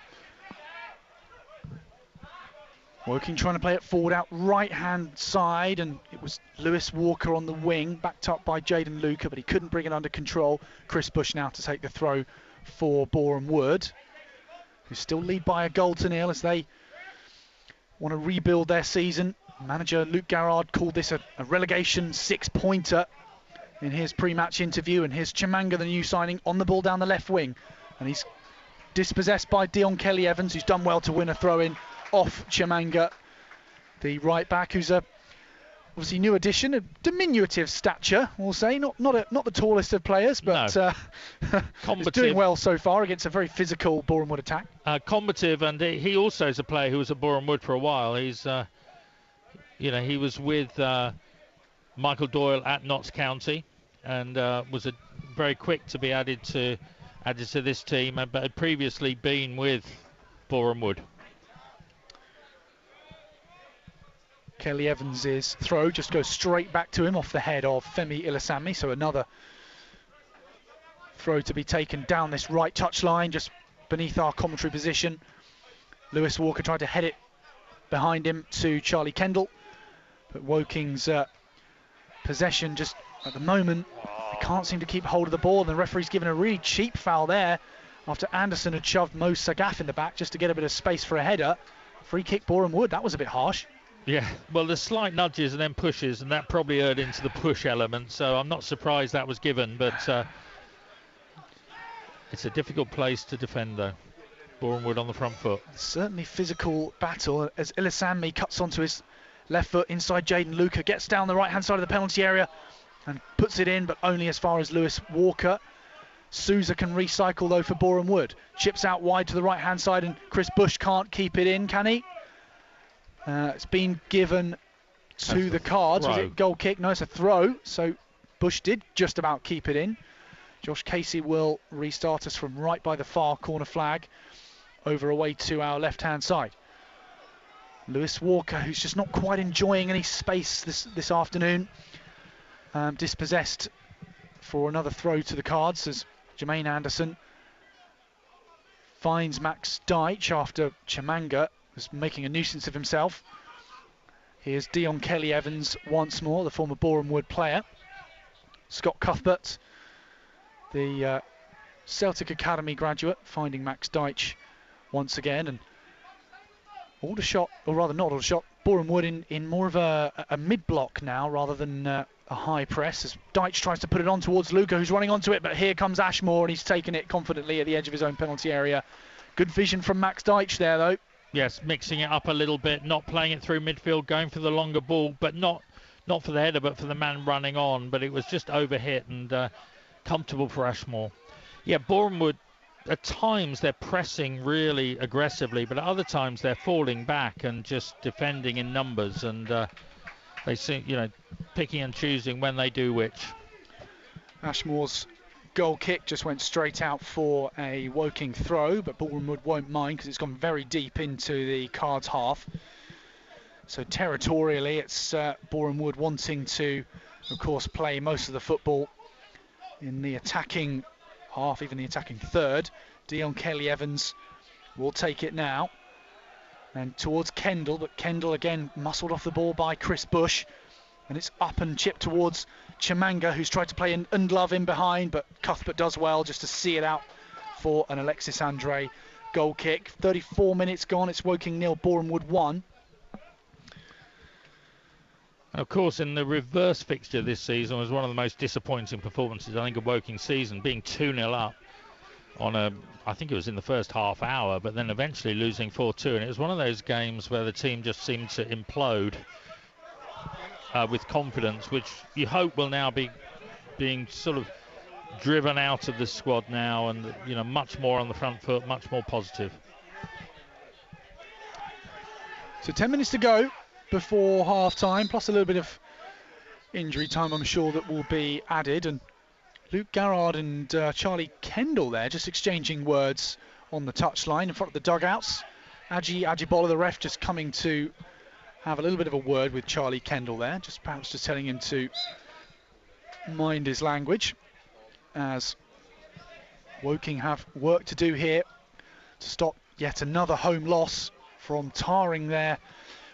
Woking trying to play it forward out right-hand side, and it was Lewis Walker on the wing, backed up by Jaden Luca, but he couldn't bring it under control. Chris Bush now to take the throw for Boreham Wood, who still lead by a goal to nil as they want to rebuild their season. Manager Luke Garrard called this a relegation 6-pointer in his pre-match interview, and here's Chimanga, the new signing, on the ball down the left wing, and he's dispossessed by Dion Kelly-Evans, who's done well to win a throw-in off Chimanga, the right back, who's a obviously new addition, a diminutive stature, we'll say, not the tallest of players, but no. He's doing well so far against a very physical Boreham Wood attack. Combative, and he also is a player who was at Boreham Wood for a while. He's he was with Michael Doyle at Notts County, and was very quick to be added to this team, but had previously been with Boreham Wood. Kelly-Evans' throw just goes straight back to him off the head of Femi Ilasami, so another throw to be taken down this right touchline, just beneath our commentary position. Lewis Walker tried to head it behind him to Charlie Kendall, but Woking's possession just at the moment, they can't seem to keep hold of the ball, and the referee's given a really cheap foul there after Anderson had shoved Mo Sagaf in the back just to get a bit of space for a header. Free kick Boreham Wood, that was a bit harsh. Yeah, well, there's slight nudges and then pushes, and that probably erred into the push element, so I'm not surprised that was given, but it's a difficult place to defend, though. Boreham Wood on the front foot. Certainly physical battle as Ilasami cuts onto his left foot inside Jaden Luca, gets down the right-hand side of the penalty area and puts it in, but only as far as Lewis Walker. Souza can recycle, though, for Boreham Wood. Chips out wide to the right-hand side, and Chris Bush can't keep it in, can he? It's been given to the cards. Was it goal kick? No, it's a throw. So Bush did just about keep it in. Josh Casey will restart us from right by the far corner flag over away to our left-hand side. Lewis Walker, who's just not quite enjoying any space this afternoon, dispossessed for another throw to the cards as Jermaine Anderson finds Max Deitch after Chimanga was making a nuisance of himself. Here's Dion Kelly-Evans once more, the former Boreham Wood player. Scott Cuthbert, the Celtic Academy graduate, finding Max Deitch once again, and Aldershot, or rather not Aldershot, Boreham Wood in more of a mid-block now rather than a high press, as Deitch tries to put it on towards Luca, who's running onto it, but here comes Ashmore, and he's taken it confidently at the edge of his own penalty area. Good vision from Max Deitch there, though. Yes, mixing it up a little bit, not playing it through midfield, going for the longer ball, but not for the header, but for the man running on. But it was just overhit and comfortable for Ashmore. Yeah, Boreham Wood, at times they're pressing really aggressively, but at other times they're falling back and just defending in numbers, and they seem, picking and choosing when they do which. Ashmore's goal kick just went straight out for a Woking throw, but Boreham Wood won't mind because it's gone very deep into the Cards half. So territorially, it's Boreham Wood wanting to, of course, play most of the football in the attacking half, even the attacking third. Dion Kelly-Evans will take it now. And towards Kendall, but Kendall again muscled off the ball by Chris Bush. And it's up and chipped towards Chimanga, who's tried to play an Undlove in behind, but Cuthbert does well just to see it out for an Alexis Andre goal kick. 34 minutes gone, it's Woking 0, Boreham Wood 1. Of course, in the reverse fixture this season was one of the most disappointing performances, I think, of Woking season, being 2-0 up on I think it was in the first half hour, but then eventually losing 4-2, and it was one of those games where the team just seemed to implode with confidence, which you hope will now be being sort of driven out of the squad now, and much more on the front foot, much more positive. So 10 minutes to go before half time, plus a little bit of injury time, I'm sure, that will be added. And Luke Garrard and Charlie Kendall there just exchanging words on the touchline in front of the dugouts. Ajibola, the ref, just coming to have a little bit of a word with Charlie Kendall there, perhaps just telling him to mind his language, as Woking have work to do here to stop yet another home loss from tarring their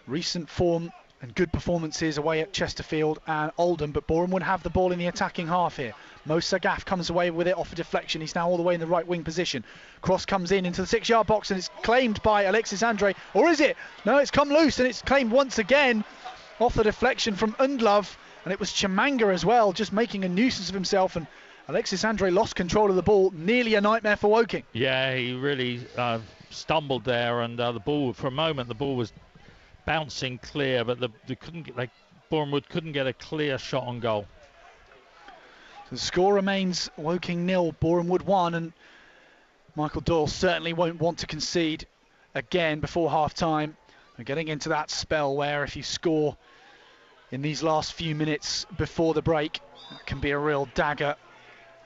recent form and good performances away at Chesterfield and Oldham. But Boreham would have the ball in the attacking half here. Mo Sagaf comes away with it off a deflection. He's now all the way in the right wing position. Cross comes in into the 6-yard box and it's claimed by Alexis Andre. Or is it? No, it's come loose and it's claimed once again off the deflection from Undlov. And it was Chimanga as well, just making a nuisance of himself. And Alexis Andre lost control of the ball. Nearly a nightmare for Woking. Yeah, he really stumbled there, and the ball, for a moment, the ball was bouncing clear, but Bournemouth couldn't get a clear shot on goal. The score remains Woking 0, Boreham 1, and Michael Doyle certainly won't want to concede again before half-time. We're getting into that spell where if you score in these last few minutes before the break, it can be a real dagger.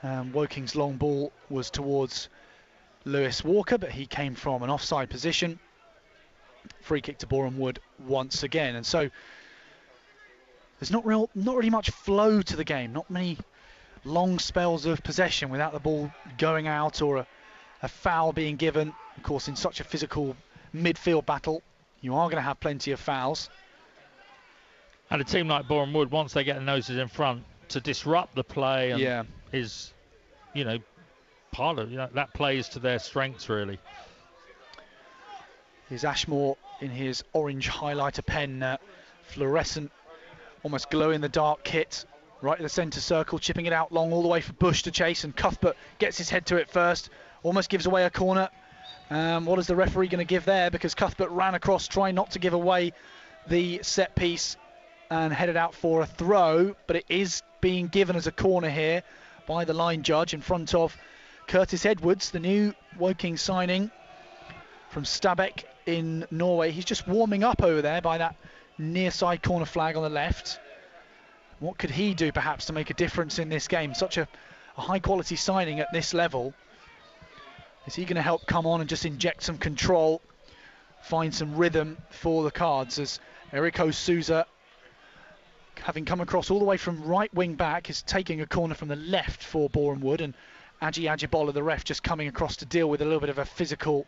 Woking's long ball was towards Lewis Walker, but he came from an offside position. Free kick to Boreham Wood once again, and so there's not really much flow to the game. Not many long spells of possession without the ball going out or a foul being given. Of course, in such a physical midfield battle, you are going to have plenty of fouls. And a team like Boreham Wood, once they get their noses in front, to disrupt the play and is, part of that plays to their strengths really. Here's Ashmore in his orange highlighter pen, fluorescent, almost glow-in-the-dark kit, right in the centre circle, chipping it out long all the way for Bush to chase, and Cuthbert gets his head to it first, almost gives away a corner. What is the referee going to give there? Because Cuthbert ran across, trying not to give away the set piece, and headed out for a throw, but it is being given as a corner here by the line judge in front of Curtis Edwards, the new Woking signing from Stabæk in Norway. He's just warming up over there by that near side corner flag on the left. What could he do perhaps to make a difference in this game? Such a high quality signing at this level. Is he going to help come on and just inject some control, find some rhythm for the Cards, as Eriko Souza, having come across all the way from right wing back, is taking a corner from the left for Boreham Wood, and Ajibola, the ref, just coming across to deal with a little bit of a physical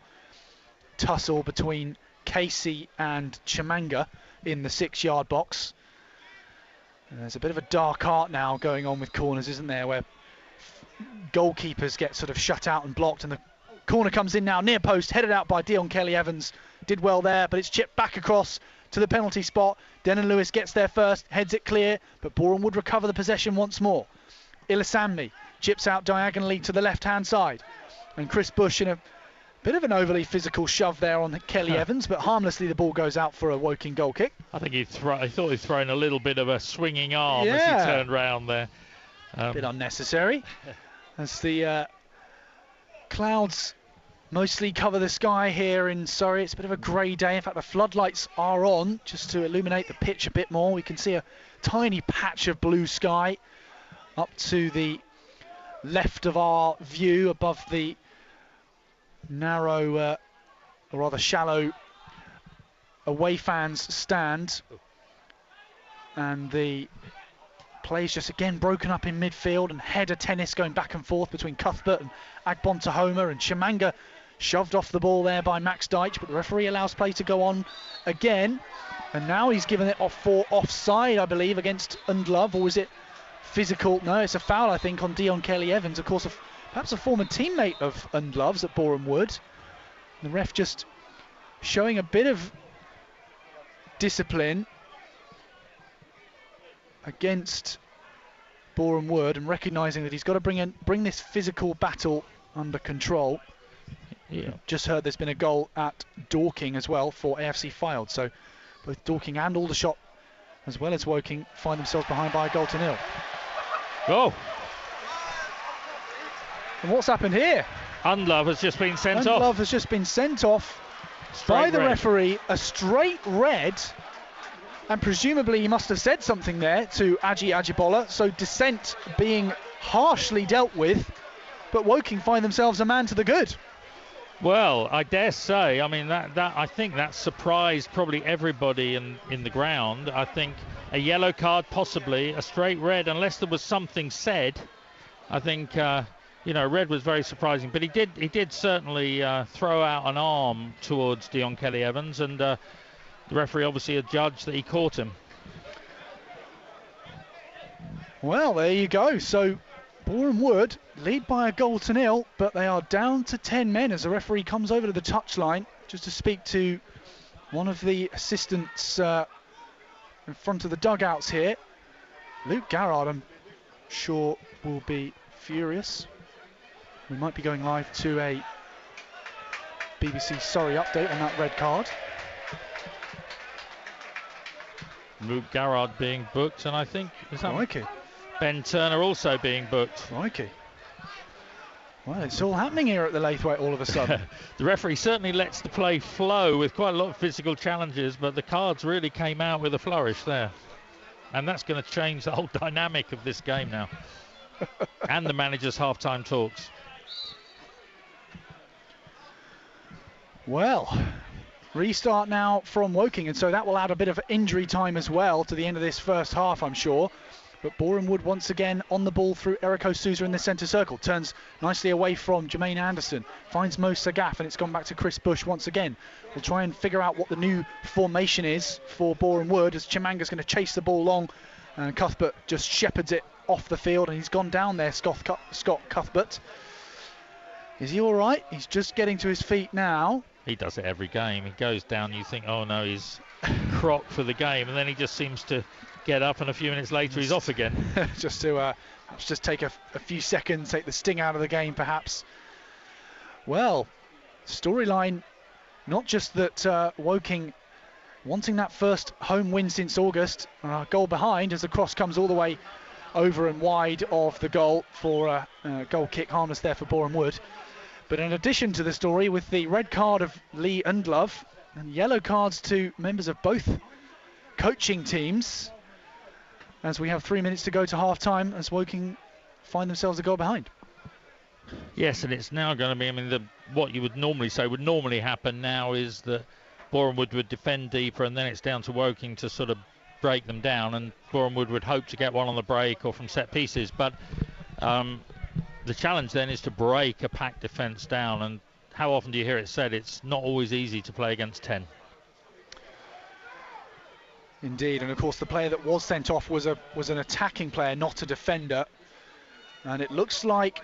tussle between Casey and Chimanga in the 6-yard box. And there's a bit of a dark art now going on with corners, isn't there, where goalkeepers get sort of shut out and blocked, and the corner comes in now, near post, headed out by Dion Kelly-Evans. Did well there, but it's chipped back across to the penalty spot. Denan Lewis gets there first, heads it clear, but Boreham would recover the possession once more. Ilasambi chips out diagonally to the left-hand side, and Chris Bush in a bit of an overly physical shove there on Kelly-Evans, but harmlessly the ball goes out for a Woking goal kick. I think I thought he'd thrown a little bit of a swinging arm as he turned round there. A bit unnecessary, as the clouds mostly cover the sky here in Surrey. It's a bit of a grey day. In fact, the floodlights are on just to illuminate the pitch a bit more. We can see a tiny patch of blue sky up to the left of our view above the narrow, or rather shallow, away fans stand. And the play's just again broken up in midfield, and header tennis going back and forth between Cuthbert and Agbontohoma, and Chimanga shoved off the ball there by Max Deitch, but the referee allows play to go on again, and now he's given it off for offside, I believe, against Undlov. Or was it physical? No, it's a foul, I think, on Dion Kelly-Evans, of course, perhaps a former teammate of Undlov's at Boreham Wood. The ref just showing a bit of discipline against Boreham Wood, and recognising that he's got to bring this physical battle under control. Yeah. Just heard there's been a goal at Dorking as well for AFC Fylde, so both Dorking and Aldershot, as well as Woking, find themselves behind by a goal to nil. Oh, And what's happened here? Unlove has just been sent off. Unlove has just been sent off Straight by the red. referee. A straight red. And presumably he must have said something there to Ajibola. So dissent being harshly dealt with. But Woking find themselves a man to the good. Well, I dare say, I mean, I think that surprised probably everybody in the ground. I think a yellow card, possibly, a straight red, unless there was something said. I think, red was very surprising. But he did certainly throw out an arm towards Dion Kelly-Evans, and the referee obviously adjudged that he caught him. Well, there you go. So Boreham Wood lead by a goal to nil, but they are down to 10 men as the referee comes over to the touchline just to speak to one of the assistants in front of the dugouts here. Luke Garrard, I'm sure, will be furious. We might be going live to a BBC Surrey update on that red card. Luke Garrard being booked, and I think Crikey. Ben Turner also being booked. Crikey. Well, it's all happening here at the Laithwaite all of a sudden. The referee certainly lets the play flow with quite a lot of physical challenges, but the cards really came out with a flourish there. And that's going to change the whole dynamic of this game now. And the manager's half-time talks. Well, restart now from Woking, and so that will add a bit of injury time as well to the end of this first half, I'm sure. But Boreham Wood once again on the ball through Eric O'Souza in the centre circle. Turns nicely away from Jermaine Anderson. Finds Mo Sagaf, and it's gone back to Chris Bush once again. We'll try and figure out what the new formation is for Boreham Wood as Chimanga's going to chase the ball long. And Cuthbert just shepherds it off the field, and he's gone down there, Scott Cuthbert. Is he all right? He's just getting to his feet now. He does it every game. He goes down, you think, oh no, he's crocked for the game, and then he just seems to get up, and a few minutes later he's off again. Just to just take a few seconds, take the sting out of the game perhaps. Well, storyline, not just that Woking wanting that first home win since August, goal behind as the cross comes all the way over and wide of the goal for a goal kick, harmless there for Boreham Wood. But in addition to the story, with the red card of Lee Undlove and yellow cards to members of both coaching teams, as we have 3 minutes to go to half-time as Woking find themselves a goal behind. Yes, and it's now going to be, I mean, what you would normally say would normally happen now is that Boreham Wood would defend deeper, and then it's down to Woking to sort of break them down, and Boreham Wood would hope to get one on the break or from set pieces. But the challenge then is to break a packed defence down, and how often do you hear it said it's not always easy to play against 10? Indeed, and of course the player that was sent off was an attacking player, not a defender. And it looks like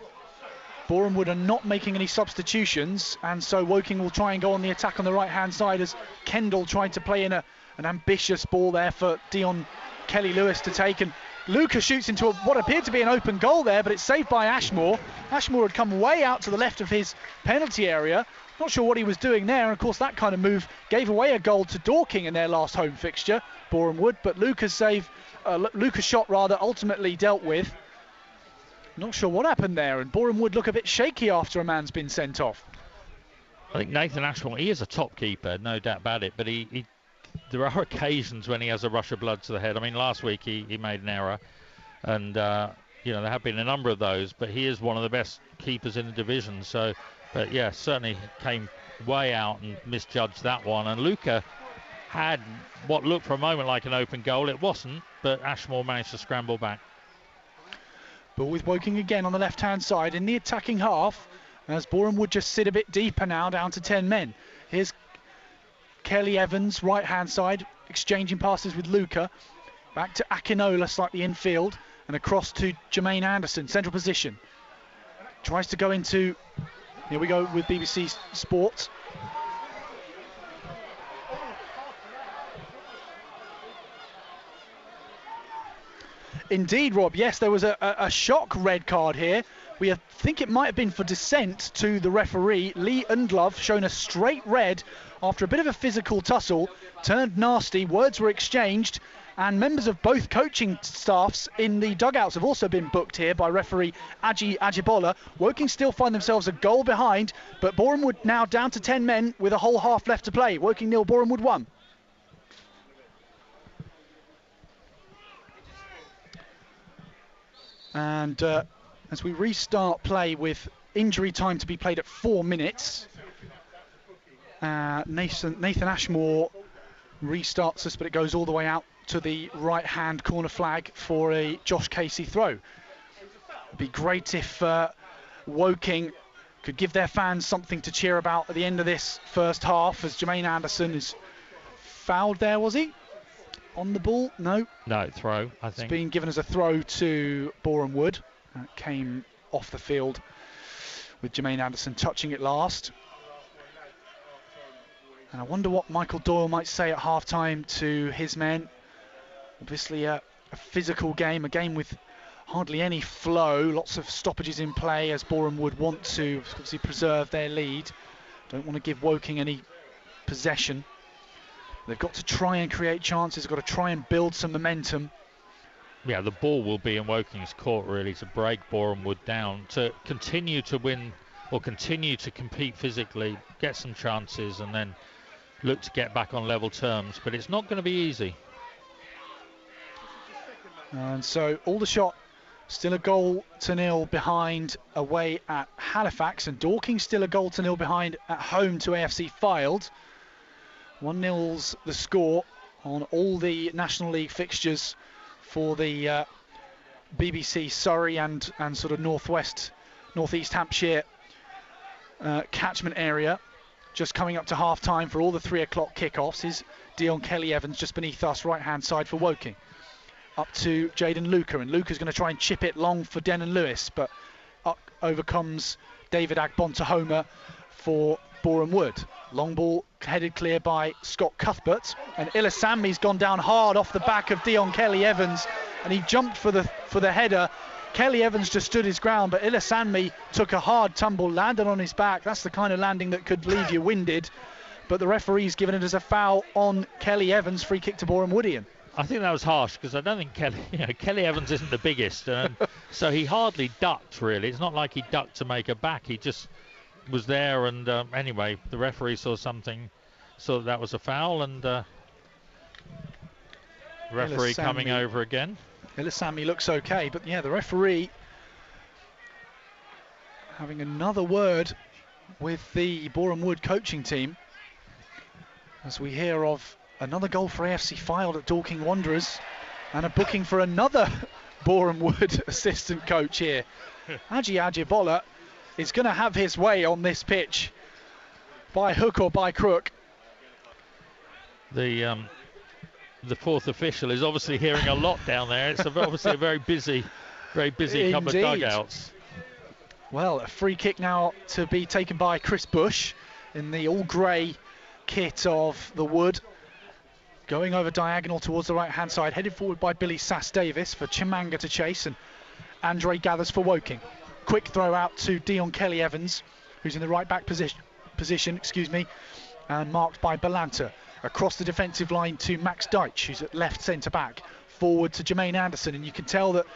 Boreham Wood are not making any substitutions, and so Woking will try and go on the attack on the right-hand side as Kendall tried to play in an ambitious ball there for Dion Kelly-Lewis to take, and Luca shoots into what appeared to be an open goal there, but it's saved by Ashmore. Ashmore had come way out to the left of his penalty area. Not sure what he was doing there, and of course that kind of move gave away a goal to Dorking in their last home fixture, Boreham Wood, but Luca's shot ultimately dealt with. Not sure what happened there, and Boreham Wood look a bit shaky after a man's been sent off. I think Nathan Ashmore, he is a top keeper, no doubt about it, but there are occasions when he has a rush of blood to the head. I mean, last week he made an error, and there have been a number of those, but he is one of the best keepers in the division. So, but yeah, certainly came way out and misjudged that one. And Luca had what looked for a moment like an open goal. It wasn't, but Ashmore managed to scramble back. But with Woking again on the left-hand side in the attacking half, as Boreham Wood just sit a bit deeper now, down to 10 men. Here's Kelly Evans, right-hand side, exchanging passes with Luca. Back to Akinola, slightly infield, and across to Jermaine Anderson, central position. Tries to go into, here we go with BBC Sport. Indeed, Rob, yes, there was a shock red card here. We think it might have been for dissent to the referee. Lee Undlove shown a straight red after a bit of a physical tussle. turned nasty. Words were exchanged, and members of both coaching staffs in the dugouts have also been booked here by referee Aji Ajibola. Woking still find themselves a goal behind, but Boreham Wood now down to 10 men with a whole half left to play. Woking 0, Boreham Wood 1. And as we restart play with injury time to be played at 4 minutes, Nathan Ashmore restarts us, but it goes all the way out to the right-hand corner flag for a Josh Casey throw. It'd be great if Woking could give their fans something to cheer about at the end of this first half, as Jermaine Anderson is fouled there, was he? On the ball? No, throw, I think. It's been given as a throw to Boreham Wood. Came off the field with Jermaine Anderson touching it last. And I wonder what Michael Doyle might say at half-time to his men. Obviously a physical game, a game with hardly any flow, lots of stoppages in play as Boreham Wood want to obviously preserve their lead. Don't want to give Woking any possession. They've got to try and create chances, got to try and build some momentum. Yeah, the ball will be in Woking's court really to break Boreham Wood down, to continue to win or continue to compete physically, get some chances and then look to get back on level terms. But it's not going to be easy. And so Aldershot still a 0-0 behind away at Halifax, and Dorking still a 0-0 behind at home to AFC Fylde. 1-0's the score on all the National League fixtures for the BBC Surrey and sort of northeast Hampshire catchment area. Just coming up to half time for all the 3 o'clock kickoffs is Dion Kelly-Evans just beneath us, right hand side for Woking. Up to Jaden Luca, and Luca's going to try and chip it long for Denon Lewis, but up overcomes David Agbontohoma for Boreham Wood. Long ball headed clear by Scott Cuthbert, and Ilasammi's gone down hard off the back of Dion Kelly-Evans, and he jumped for the header. Kelly-Evans just stood his ground, but Ilasammi took a hard tumble, landed on his back. That's the kind of landing that could leave you winded, but the referee's given it as a foul on Kelly-Evans. Free kick to Boreham Woodian. I think that was harsh because I don't think Kelly-Evans isn't the biggest, so he hardly ducked really. It's not like he ducked to make a back, he just was there, and anyway the referee saw that was a foul, and referee coming over again. Ilasammi looks okay, but yeah, the referee having another word with the Boreham Wood coaching team as we hear of another goal for AFC Fylde at Dorking Wanderers and a booking for another Boreham Wood assistant coach here. Aji Ajibola is going to have his way on this pitch by hook or by crook. The fourth official is obviously hearing a lot down there. It's obviously a very busy couple of dugouts. Well, a free kick now to be taken by Chris Bush in the all grey kit of the Wood. Going over diagonal towards the right-hand side, headed forward by Billy Sass-Davis for Chimanga to chase, and Andre gathers for Woking. Quick throw out to Dion Kelly-Evans, who's in the right-back position, and marked by Balanta. Across the defensive line to Max Deitch, who's at left centre-back. Forward to Jermaine Anderson, and you can tell that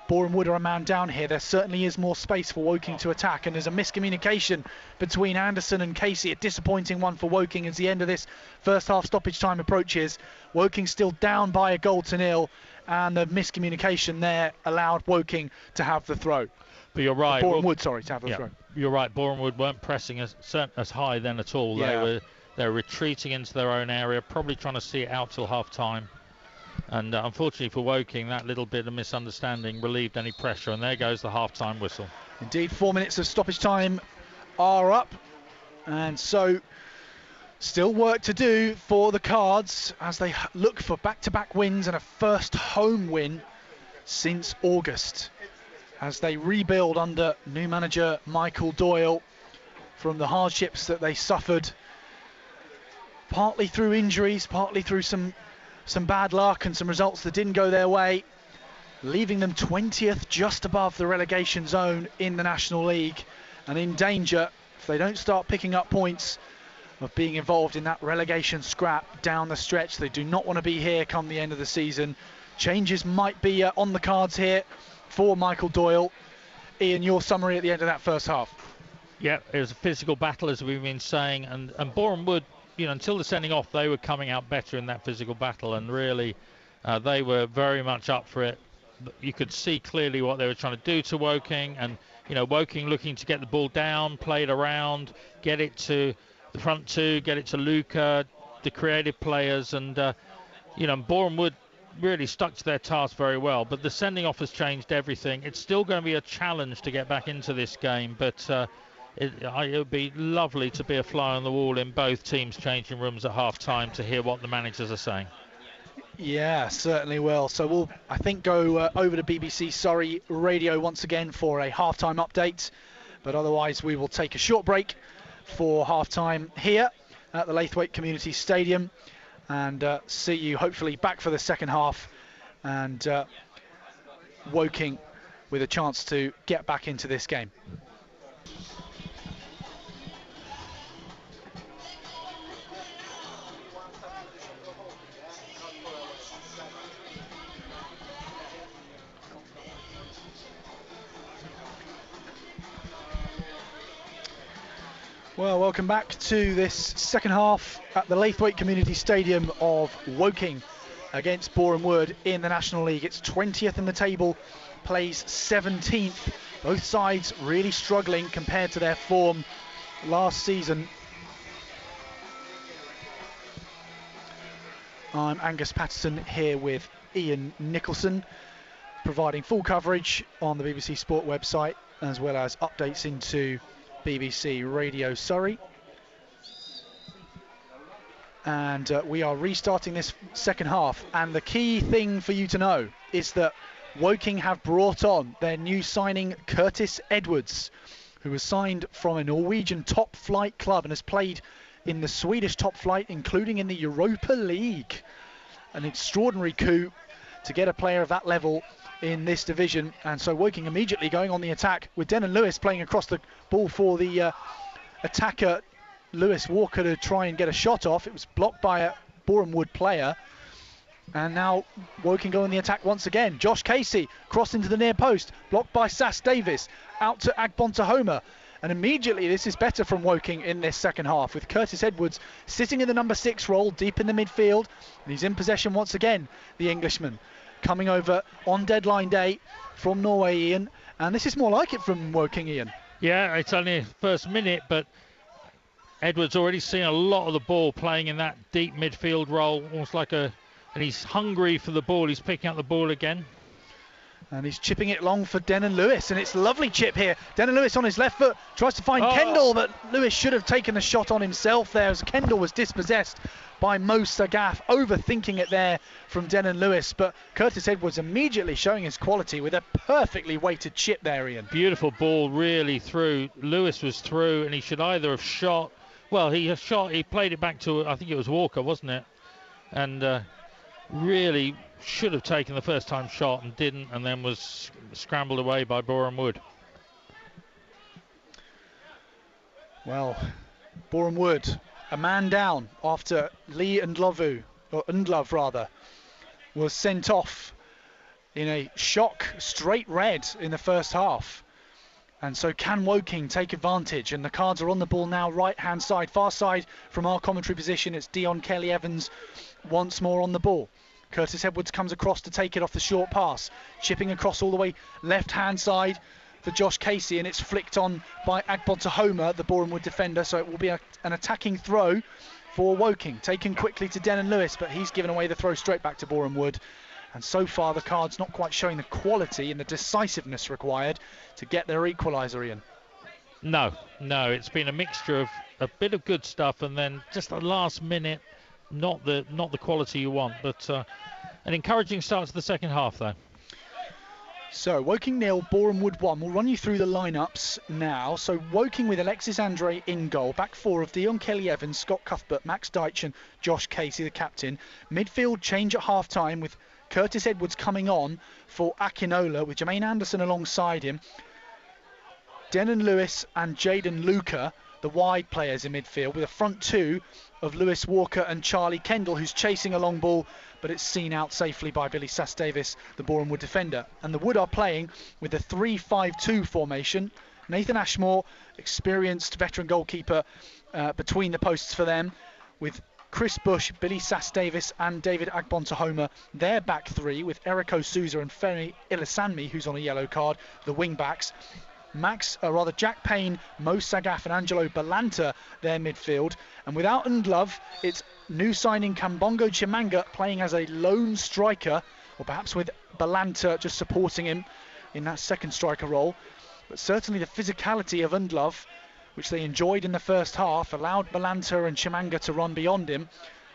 Boreham Wood are a man down here. There certainly is more space for Woking to attack, and there's a miscommunication between Anderson and Casey, a disappointing one for Woking as the end of this first half stoppage time approaches. Woking still down by a 0-0, and the miscommunication there allowed Woking to have the throw. But you're right. Boreham Wood, to have the throw. You're right. Boreham Wood weren't pressing as high then at all. Yeah. They were retreating into their own area, probably trying to see it out till half time. And unfortunately for Woking, that little bit of misunderstanding relieved any pressure, and there goes the half-time whistle. Indeed, 4 minutes of stoppage time are up, and so still work to do for the Cards as they look for back-to-back wins and a first home win since August, as they rebuild under new manager Michael Doyle from the hardships that they suffered, partly through injuries, partly through some bad luck and some results that didn't go their way, leaving them 20th, just above the relegation zone in the National League, and in danger if they don't start picking up points of being involved in that relegation scrap down the stretch. They do not want to be here come the end of the season. Changes might be on the cards here for Michael Doyle. Ian, your summary at the end of that first half. Yeah, it was a physical battle, as we've been saying, and Boreham Wood, you know, until the sending off, they were coming out better in that physical battle, and really they were very much up for it. You could see clearly what they were trying to do to Woking, and you know, Woking looking to get the ball down, play it around, get it to the front two, get it to Luca, the creative players, and you know, Boreham Wood really stuck to their task very well. But the sending off has changed everything. It's still going to be a challenge to get back into this game, but it would be lovely to be a fly on the wall in both teams' changing rooms at half time to hear what the managers are saying. Yeah, certainly will. So we'll, I think, go over to BBC Surrey Radio once again for a half-time update. But otherwise, we will take a short break for half-time here at the Laithwaite Community Stadium, and see you hopefully back for the second half, and Woking with a chance to get back into this game. Well, welcome back to this second half at the Laithwaite Community Stadium of Woking against Boreham Wood in the National League. It's 20th in the table, plays 17th. Both sides really struggling compared to their form last season. I'm Angus Patterson here with Ian Nicholson, providing full coverage on the BBC Sport website, as well as updates into BBC Radio Surrey. And we are restarting this second half, and the key thing for you to know is that Woking have brought on their new signing, Curtis Edwards, who was signed from a Norwegian top flight club and has played in the Swedish top flight, including in the Europa League. An extraordinary coup to get a player of that level in this division, and so Woking immediately going on the attack with Denon Lewis playing across the ball for the attacker Lewis Walker to try and get a shot off. It was blocked by a Boreham Wood player, and now Woking go on the attack once again. Josh Casey crossed into the near post, blocked by Sass Davis, out to Agbontahoma, and immediately this is better from Woking in this second half, with Curtis Edwards sitting in the number 6 role deep in the midfield, and he's in possession once again, the Englishman, coming over on deadline day from Norway, Ian, and this is more like it from Woking, Ian. Yeah, it's only the first minute, but Edwards already seen a lot of the ball, playing in that deep midfield role, almost like and he's hungry for the ball. He's picking up the ball again. And he's chipping it long for Denon Lewis, and it's a lovely chip here. Denon Lewis on his left foot tries to find Kendall, but Lewis should have taken the shot on himself there, as Kendall was dispossessed by Mo Sagaf, overthinking it there from Denon Lewis. But Curtis Edwards immediately showing his quality with a perfectly weighted chip there, Ian. Beautiful ball, really through. Lewis was through, and he should either have shot. Well, he played it back to, I think it was Walker, wasn't it? And really should have taken the first time shot and didn't, and then was scrambled away by Boreham Wood. Well, Boreham Wood, a man down after Lee Undlove rather, was sent off in a shock straight red in the first half. And so can Woking take advantage? And the cards are on the ball now, right-hand side, far side from our commentary position. It's Dion Kelly-Evans once more on the ball. Curtis Edwards comes across to take it off the short pass, chipping across all the way left-hand side for Josh Casey, and it's flicked on by Agbontahoma, the Boreham Wood defender, so it will be an attacking throw for Woking, taken quickly to Denon Lewis, but he's given away the throw straight back to Boreham Wood. And so far the cards not quite showing the quality and the decisiveness required to get their equaliser, Ian. No, it's been a mixture of a bit of good stuff and then just the last minute, not the quality you want, but an encouraging start to the second half though. So Woking 0, Boreham Wood 1. We'll run you through the lineups now. So Woking with Alexis Andre in goal. Back four of Dion Kelly-Evans, Scott Cuthbert, Max Deitch and Josh Casey, the captain. Midfield change at half-time with Curtis Edwards coming on for Akinola with Jermaine Anderson alongside him. Denon Lewis and Jaden Luca the wide players in midfield, with a front two of Lewis Walker and Charlie Kendall, who's chasing a long ball, but it's seen out safely by Billy Sass-Davis, the Boreham Wood defender. And the Wood are playing with a 3-5-2 formation. Nathan Ashmore, experienced veteran goalkeeper, between the posts for them, with Chris Bush, Billy Sass-Davis and David Agbontohoma, their back three, with Eric O'Souza and Femi Ilasanmi, who's on a yellow card, the wing backs. Jack Payne, Mo Sagaf and Angelo Balanta, their midfield. And without Ndlove, it's new signing Kambongo Chimanga playing as a lone striker, or perhaps with Balanta just supporting him in that second striker role. But certainly the physicality of Ndlove, which they enjoyed in the first half, allowed Balanta and Chimanga to run beyond him.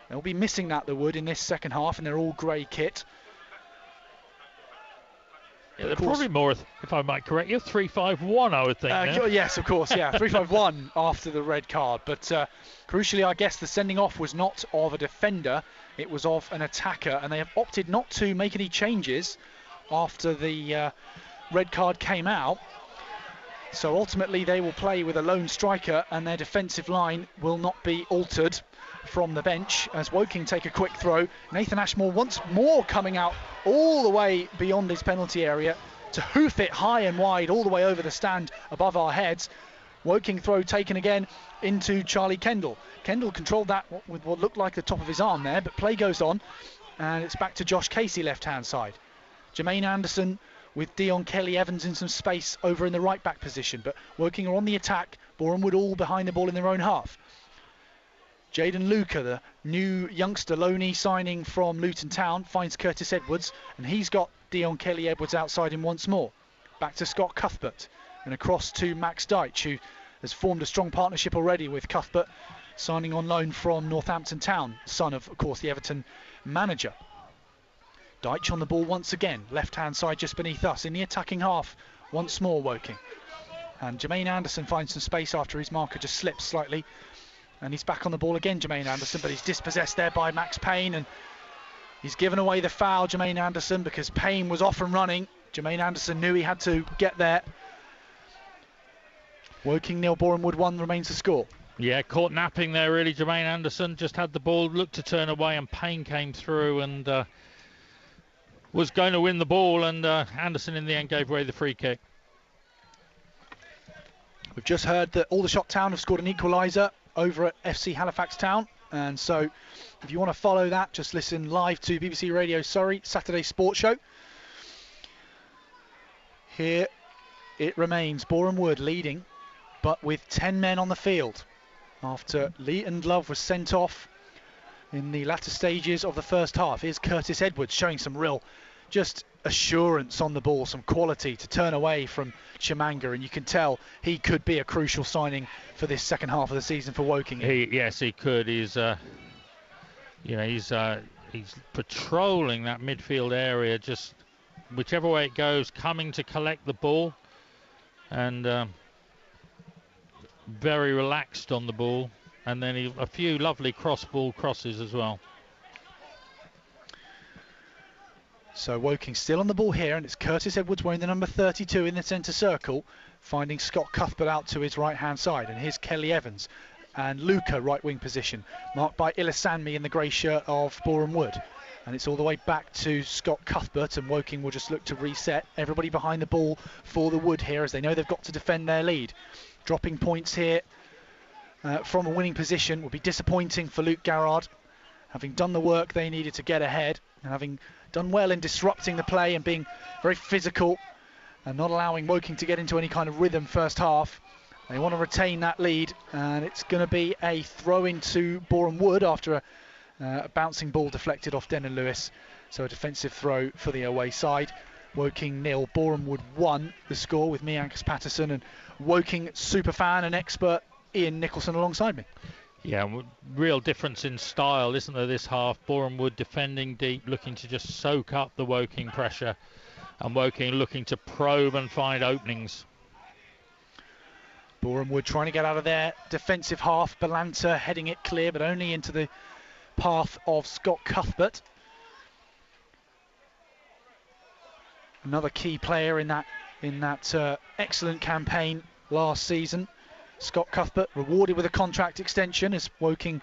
They'll be missing that, the Wood, in this second half, in their all grey kit. Yeah, they're probably more, if I might correct you, 3-5-1, I would think. Yes, of course, yeah, 3-5-1 after the red card. But crucially, I guess the sending off was not of a defender, it was of an attacker, and they have opted not to make any changes after the red card came out. So ultimately they will play with a lone striker, and their defensive line will not be altered from the bench as Woking take a quick throw. Nathan Ashmore once more coming out all the way beyond his penalty area to hoof it high and wide all the way over the stand above our heads. Woking throw taken again into Charlie Kendall. Kendall controlled that with what looked like the top of his arm there, but play goes on and it's back to Josh Casey left hand side. Jermaine Anderson with Dion Kelly-Evans in some space over in the right back position, but Woking are on the attack. Boreham Wood all behind the ball in their own half. Jaden Luca, the new youngster loanee signing from Luton Town, finds Curtis Edwards, and he's got Dion Kelly-Edwards outside him once more. Back to Scott Cuthbert and across to Max Deitch, who has formed a strong partnership already with Cuthbert, signing on loan from Northampton Town, son of course, the Everton manager. Deitch on the ball once again, left-hand side just beneath us in the attacking half, once more Woking. And Jermaine Anderson finds some space after his marker just slips slightly. And he's back on the ball again, Jermaine Anderson, but he's dispossessed there by Max Payne, and he's given away the foul, Jermaine Anderson, because Payne was off and running. Jermaine Anderson knew he had to get there. Woking 0, Boreham Wood 1 remains the score. Yeah, caught napping there really, Jermaine Anderson. Just had the ball, looked to turn away, and Payne came through and was going to win the ball, and Anderson in the end gave away the free kick. We've just heard that Aldershot Town have scored an equaliser over at FC Halifax Town, and so if you want to follow that, just listen live to BBC Radio Surrey Saturday Sports Show. Here it remains, Boreham Wood leading, but with 10 men on the field after Lee Ndlove was sent off in the latter stages of the first half. Here's Curtis Edwards showing some real just assurance on the ball, some quality to turn away from Chimanga, and you can tell he could be a crucial signing for this second half of the season for Woking. Yes, he could. He's patrolling that midfield area, just whichever way it goes, coming to collect the ball, and very relaxed on the ball, and then a few lovely cross-ball crosses as well. So Woking still on the ball here, and it's Curtis Edwards wearing the number 32 in the centre circle, finding Scott Cuthbert out to his right-hand side. And here's Kelly-Evans and Luca, right-wing position, marked by Ilasanmi in the grey shirt of Boreham Wood. And it's all the way back to Scott Cuthbert, and Woking will just look to reset. Everybody behind the ball for the Wood here, as they know they've got to defend their lead. Dropping points here from a winning position would be disappointing for Luke Garrard, having done the work they needed to get ahead, and having done well in disrupting the play and being very physical and not allowing Woking to get into any kind of rhythm first half. They want to retain that lead, and it's going to be a throw into Boreham Wood after a bouncing ball deflected off Denon Lewis. So a defensive throw for the away side. Woking 0, Boreham Wood 1, the score, with me, Angus Patterson, and Woking superfan and expert Ian Nicholson alongside me. Yeah, real difference in style, isn't there, this half? Boreham Wood defending deep, looking to just soak up the Woking pressure, and Woking looking to probe and find openings. Boreham Wood trying to get out of their defensive half. Balanta heading it clear, but only into the path of Scott Cuthbert. Another key player in that excellent campaign last season. Scott Cuthbert rewarded with a contract extension as Woking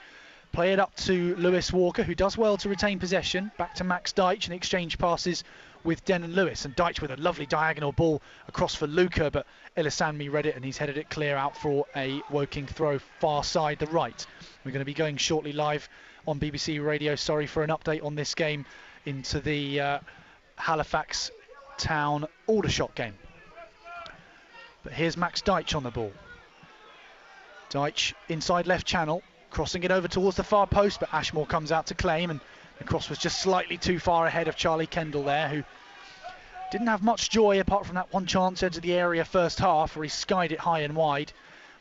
play it up to Lewis Walker, who does well to retain possession. Back to Max Deitch and exchange passes with Denon Lewis. And Deitch with a lovely diagonal ball across for Luca, but Elisanmi read it and he's headed it clear out for a Woking throw far side the right. We're going to be going shortly live on BBC Radio, sorry, for an update on this game into the Halifax Town Aldershot game. But here's Max Deitch on the ball. Deitch inside left channel, crossing it over towards the far post, but Ashmore comes out to claim, and the cross was just slightly too far ahead of Charlie Kendall there, who didn't have much joy apart from that one chance edge of the area first half where he skied it high and wide.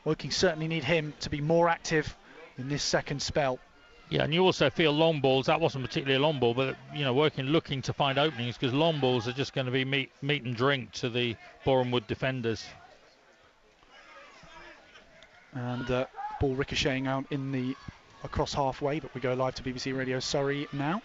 Woking certainly need him to be more active in this second spell. Yeah, and you also feel long balls, that wasn't particularly a long ball, but Woking looking to find openings, because long balls are just going to be meat and drink to the Boreham Wood defenders. And ball ricocheting out across halfway, but we go live to BBC Radio Surrey now.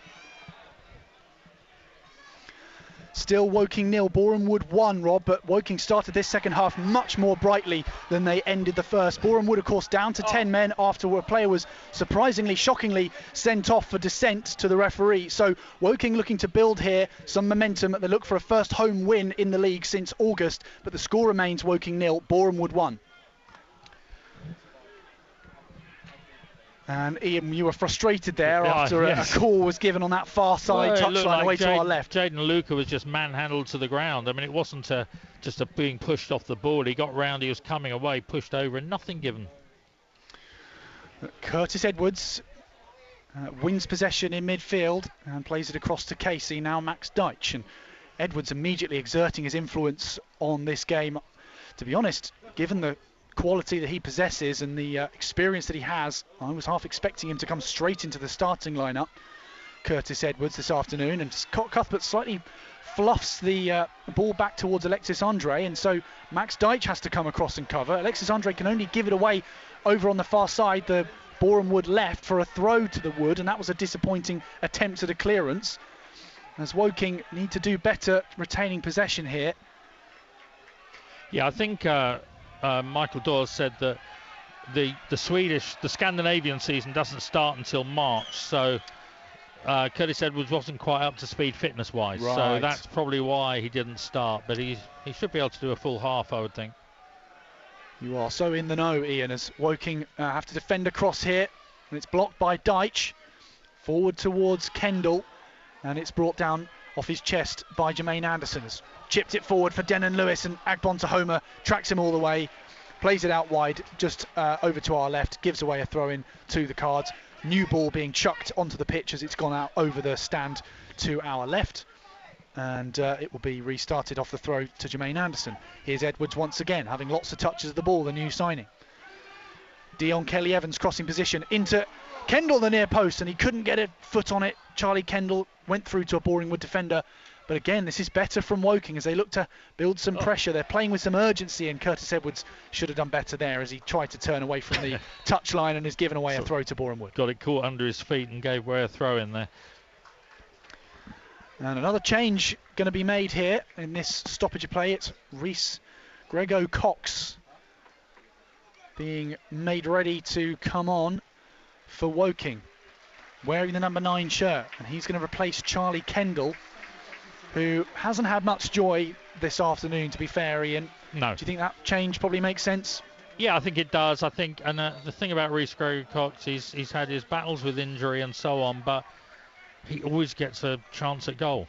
Still Woking 0, Boreham Wood 1, Rob, but Woking started this second half much more brightly than they ended the first. Boreham Wood, of course, down to 10 men after a player was surprisingly, shockingly sent off for dissent to the referee. So Woking looking to build here some momentum. They look for a first home win in the league since August, but the score remains Woking 0, Boreham Wood 1. And Ian, you were frustrated there after a call was given on that far side touchline away to our left. Jaden Luca was just manhandled to the ground. I mean, it wasn't just being pushed off the ball. He got round, he was coming away, pushed over, and nothing given. Curtis Edwards wins possession in midfield and plays it across to Casey. Now Max Deitch, and Edwards immediately exerting his influence on this game. To be honest, given the quality that he possesses and the experience that he has, I was half expecting him to come straight into the starting lineup. Curtis Edwards this afternoon, and Cuthbert slightly fluffs the ball back towards Alexis Andre, and so Max Deitch has to come across and cover. Alexis Andre can only give it away over on the far side, the Boreham Wood left, for a throw to the Wood, and that was a disappointing attempt at a clearance, as Woking need to do better retaining possession here. Yeah, I think Michael Dawes said that the Scandinavian season doesn't start until March, so Curtis Edwards wasn't quite up to speed fitness-wise, right. So that's probably why he didn't start, but he should be able to do a full half, I would think. You are so in the know, Ian, as Woking have to defend across here, and it's blocked by Deitch. Forward towards Kendall, and it's brought down off his chest by Jermaine Anderson. Has chipped it forward for Denon Lewis, and Agbontohoma tracks him all the way, plays it out wide, just over to our left, gives away a throw-in to the Cards. New ball being chucked onto the pitch as it's gone out over the stand to our left, and it will be restarted off the throw to Jermaine Anderson. Here's Edwards once again, having lots of touches of the ball, the new signing. Dion Kelly-Evans crossing position into Kendall, the near post, and he couldn't get a foot on it. Charlie Kendall went through to a Boreham Wood defender, but again, this is better from Woking as they look to build some pressure. They're playing with some urgency, and Curtis Edwards should have done better there as he tried to turn away from the touchline and has given away a throw to Boreham Wood. Got it caught under his feet and gave away a throw in there. And another change going to be made here in this stoppage of play. It's Reece Grego-Cox being made ready to come on for Woking, wearing the number 9 shirt, and he's going to replace Charlie Kendall, who hasn't had much joy this afternoon, to be fair, Ian. No. Do you think that change probably makes sense? Yeah, I think it does. I think, and the thing about Reece Grego-Cox, he's had his battles with injury and so on, but he always gets a chance at goal.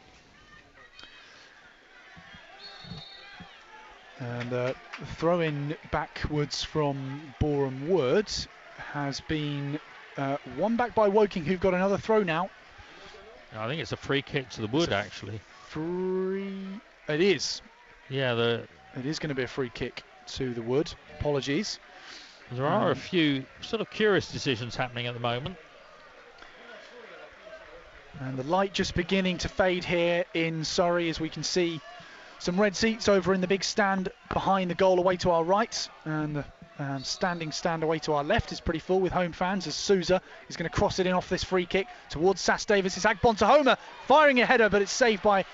And the throw-in backwards from Boreham Wood has been won back by Woking, who've got another throw now. I think it's a free kick to the Wood, actually. It is. Yeah, it is going to be a free kick to the Wood. Apologies. There are a few sort of curious decisions happening at the moment. And the light just beginning to fade here in Surrey, as we can see some red seats over in the big stand behind the goal away to our right, and the standing stand away to our left is pretty full with home fans, as Souza is going to cross it in off this free kick towards Sass Davis. It's Agbontohoma firing a header, but it's saved by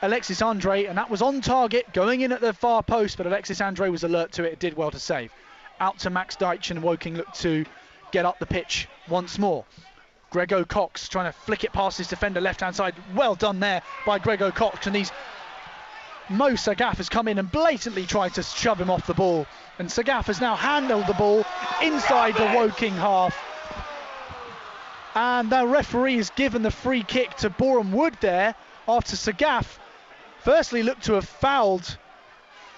Alexis Andre, and that was on target going in at the far post, but Alexis Andre was alert to it. It did well to save. out to Max Deitch, and Woking look to get up the pitch once more. Grego Cox trying to flick it past his defender left hand side. Well done there by Grego Cox, and Mo Sagaf has come in and blatantly tried to shove him off the ball, and Sagaf has now handled the ball inside the Woking half, and the referee has given the free kick to Boreham Wood there after Sagaf firstly looked to have fouled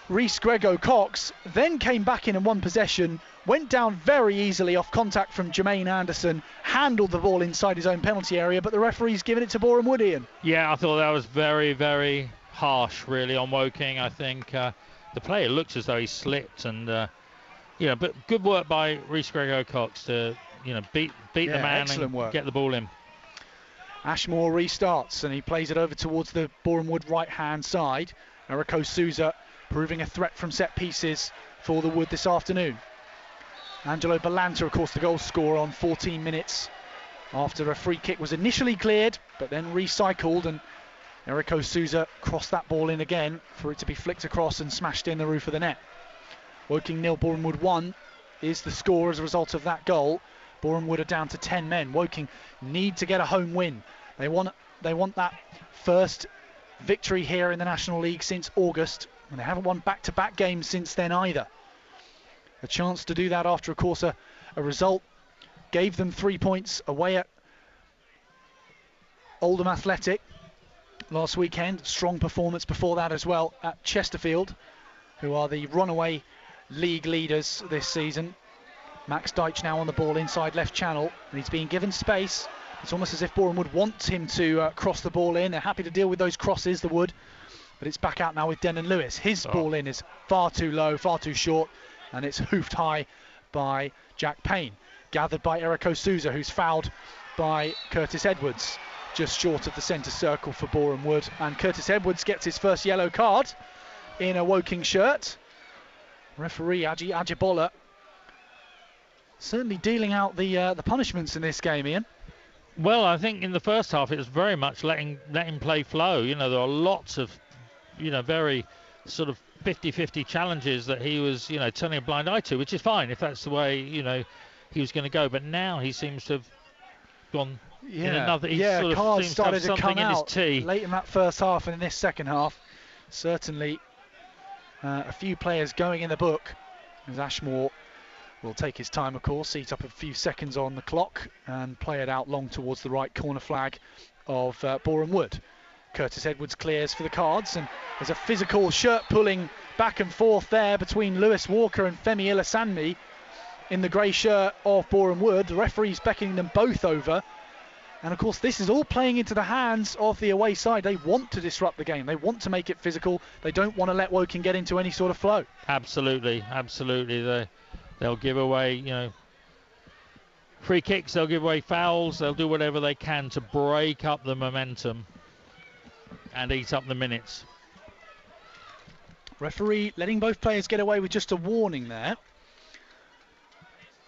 Rhys Grego Cox, then came back in and won possession, went down very easily off contact from Jermaine Anderson, handled the ball inside his own penalty area, but the referee's given it to Boreham Wood, Ian. Yeah, I thought that was very, very harsh really on Woking. I think the player looks as though he slipped, and but good work by Rhys Grego Cox to beat the man and get the ball in. Ashmore restarts and he plays it over towards the Boreham Wood right hand side. Eriko Souza proving a threat from set pieces for the Wood this afternoon. Angelo Balanta, of course, the goal scorer on 14 minutes after a free kick was initially cleared but then recycled, and Eriko Souza crossed that ball in again for it to be flicked across and smashed in the roof of the net. Woking 0, Boreham Wood 1 is the score as a result of that goal. Boreham Wood are down to 10 men. Woking need to get a home win. They want that first victory here in the National League since August, and they haven't won back-to-back games since then either. A chance to do that after, of course, a result gave them 3 points away at Oldham Athletic last weekend. Strong performance before that as well at Chesterfield, who are the runaway league leaders this season. Max Deitch now on the ball inside left channel, and he's being given space. It's almost as if Boreham Wood wants him to cross the ball in. They're happy to deal with those crosses, the Wood, but it's back out now with Denon Lewis. His ball in is far too low, far too short, and it's hoofed high by Jack Payne. Gathered by Eriko Souza, who's fouled by Curtis Edwards, just short of the centre circle for Boreham Wood. And Curtis Edwards gets his first yellow card in a Woking shirt. Referee Aji Ajibola certainly dealing out the punishments in this game, Ian. Well, I think in the first half it was very much letting play flow. There are lots of, very sort of 50-50 challenges that he was, turning a blind eye to, which is fine if that's the way, he was going to go. But now he seems to have gone in another. He sort of cards seems started to have to something come in his out tea. late in that first half and in this second half. Certainly a few players going in the book, as Ashmore will take his time, of course, eat up a few seconds on the clock and play it out long towards the right corner flag of Boreham Wood. Curtis Edwards clears for the Cards, and there's a physical shirt pulling back and forth there between Lewis Walker and Femi Ilasanmi in the grey shirt of Boreham Wood. The referee's beckoning them both over, and of course this is all playing into the hands of the away side. They want to disrupt the game, they want to make it physical, they don't want to let Woking get into any sort of flow. Absolutely. They'll give away, free kicks, they'll give away fouls, they'll do whatever they can to break up the momentum and eat up the minutes. Referee letting both players get away with just a warning there.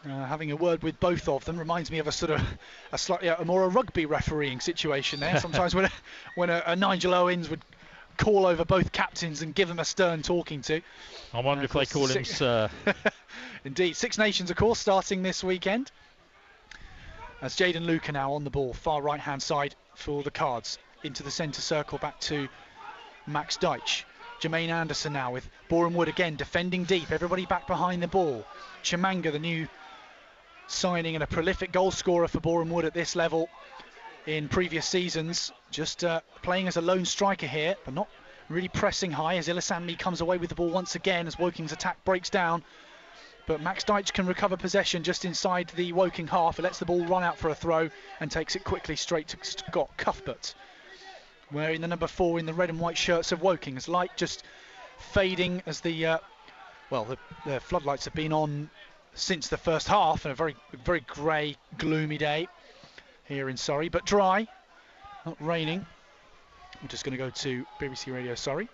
Having a word with both of them reminds me of a slightly more a rugby refereeing situation there. Sometimes when a Nigel Owens would call over both captains and give them a stern talking to. I wonder if they call him sir. Indeed. Six Nations, of course, starting this weekend. As Jaden Luca now on the ball, far right hand side for the Cards. Into the centre circle, back to Max Deitch. Jermaine Anderson now with Boreham Wood again defending deep, everybody back behind the ball. Chimanga, the new signing and a prolific goal scorer for Boreham Wood at this level in previous seasons, just playing as a lone striker here, but not really pressing high as Ilasanmi comes away with the ball once again as Woking's attack breaks down. But Max Deitch can recover possession just inside the Woking half. It lets the ball run out for a throw and takes it quickly straight to Scott Cuthbert, wearing the number 4 in the red and white shirts of Woking, as light just fading as the floodlights have been on since the first half, and a very, very grey, gloomy day here in Surrey, but dry, not raining. I'm just going to go to BBC Radio Surrey.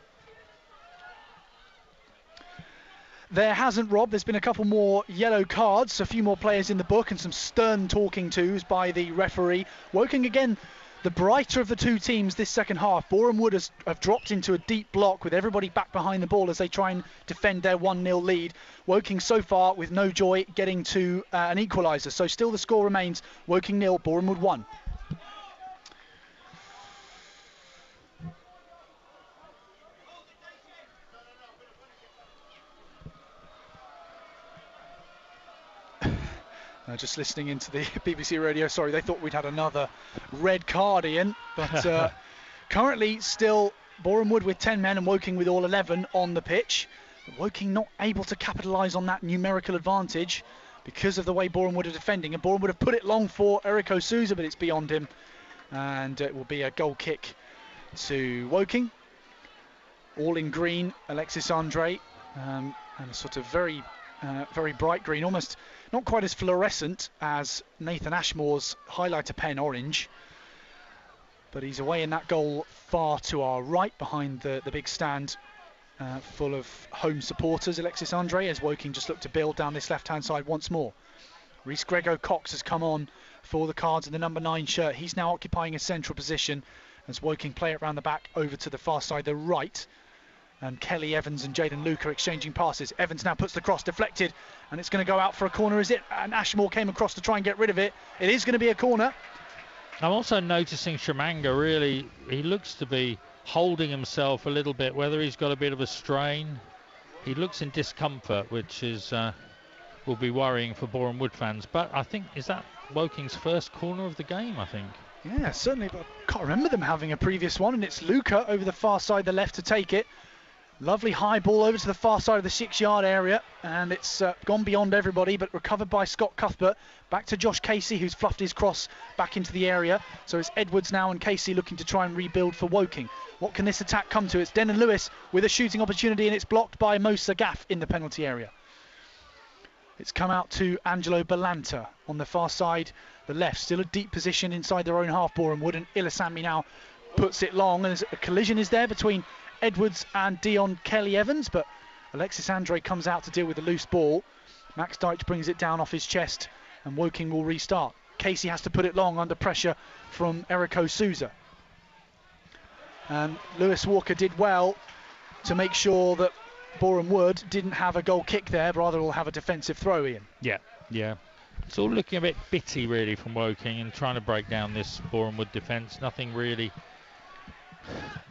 There hasn't, Rob. There's been a couple more yellow cards, a few more players in the book, and some stern talking tos by the referee. Woking again the brighter of the two teams this second half. Boreham Wood have dropped into a deep block with everybody back behind the ball as they try and defend their 1-0 lead. Woking so far with no joy getting to an equaliser. So still the score remains Woking 0, Boreham Wood 1. Just listening into the BBC radio, sorry, they thought we'd had another red card, Ian, but currently still Boreham Wood with 10 men and Woking with all 11 on the pitch. But Woking not able to capitalise on that numerical advantage because of the way Boreham Wood are defending, and Boreham Wood have put it long for Erico Souza, but it's beyond him, and it will be a goal kick to Woking. All in green, Alexis Andre, and a sort of very bright green, almost not quite as fluorescent as Nathan Ashmore's highlighter pen orange, but he's away in that goal far to our right behind the big stand full of home supporters. Alexis Andre, as Woking just look to build down this left hand side once more. Rhys Grego-Cox has come on for the Cards in the number 9 shirt. He's now occupying a central position as Woking play it round the back over to the far side, the right. And Kelly Evans and Jaden Luke are exchanging passes. Evans now puts the cross deflected, and it's going to go out for a corner, is it? And Ashmore came across to try and get rid of it. It is going to be a corner. I'm also noticing Shamanga really, he looks to be holding himself a little bit, whether he's got a bit of a strain. He looks in discomfort, which is will be worrying for Boreham Wood fans. But I think, is that Woking's first corner of the game, I think? Yeah, certainly, but I can't remember them having a previous one, and it's Luca over the far side, the left, to take it. Lovely high ball over to the far side of the 6-yard area, and it's gone beyond everybody, but recovered by Scott Cuthbert. Back to Josh Casey, who's fluffed his cross back into the area. So it's Edwards now and Casey looking to try and rebuild for Woking. What can this attack come to? It's Denon Lewis with a shooting opportunity, and it's blocked by Mo Sagaf in the penalty area. It's come out to Angelo Balanta on the far side, the left. Still a deep position inside their own half, Boreham Wood, and Ilasami now puts it long, and a collision is there between Edwards and Dion Kelly Evans, but Alexis Andre comes out to deal with the loose ball. Max Deitch brings it down off his chest, and Woking will restart. Casey has to put it long under pressure from Erico Souza. And Lewis Walker did well to make sure that Boreham Wood didn't have a goal kick there, but rather will have a defensive throw, Ian. Yeah. It's all looking a bit bitty really from Woking and trying to break down this Boreham Wood defence. Nothing really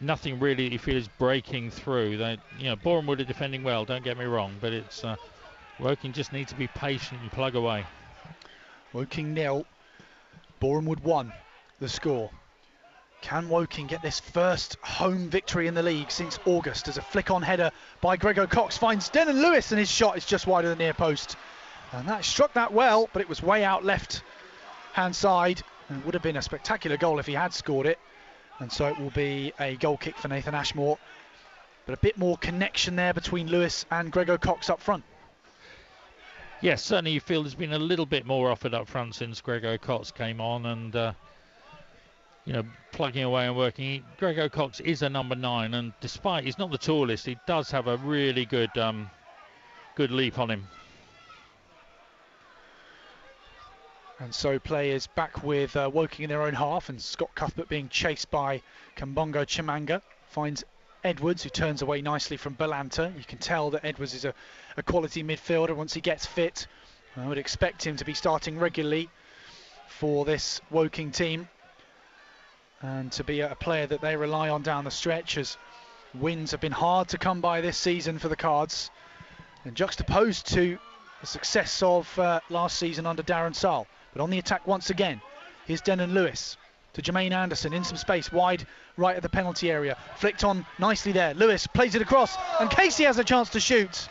you feel is breaking through. Boreham Wood are defending well, don't get me wrong, but it's Woking just need to be patient and plug away. Woking 0, Boreham Wood 1, the score. Can Woking get this first home victory in the league since August, as a flick-on header by Grego-Cox finds Denon Lewis, and his shot is just wide of the near post. And that struck that well, but it was way out left-hand side, and it would have been a spectacular goal if he had scored it. And so it will be a goal kick for Nathan Ashmore. But a bit more connection there between Lewis and Grego-Cox up front. Yes, certainly you feel there's been a little bit more offered up front since Grego-Cox came on, and plugging away and working. Grego-Cox is a number 9, and despite he's not the tallest, he does have a really good leap on him. And so play is back with Woking in their own half, and Scott Cuthbert being chased by Kambongo Chimanga. Finds Edwards, who turns away nicely from Balanta. You can tell that Edwards is a quality midfielder once he gets fit. I would expect him to be starting regularly for this Woking team, and to be a player that they rely on down the stretch, as wins have been hard to come by this season for the Cards, and juxtaposed to the success of last season under Darren Saal. But on the attack once again, here's Denon Lewis to Jermaine Anderson in some space wide right of the penalty area. Flicked on nicely there. Lewis plays it across, and Casey has a chance to shoot,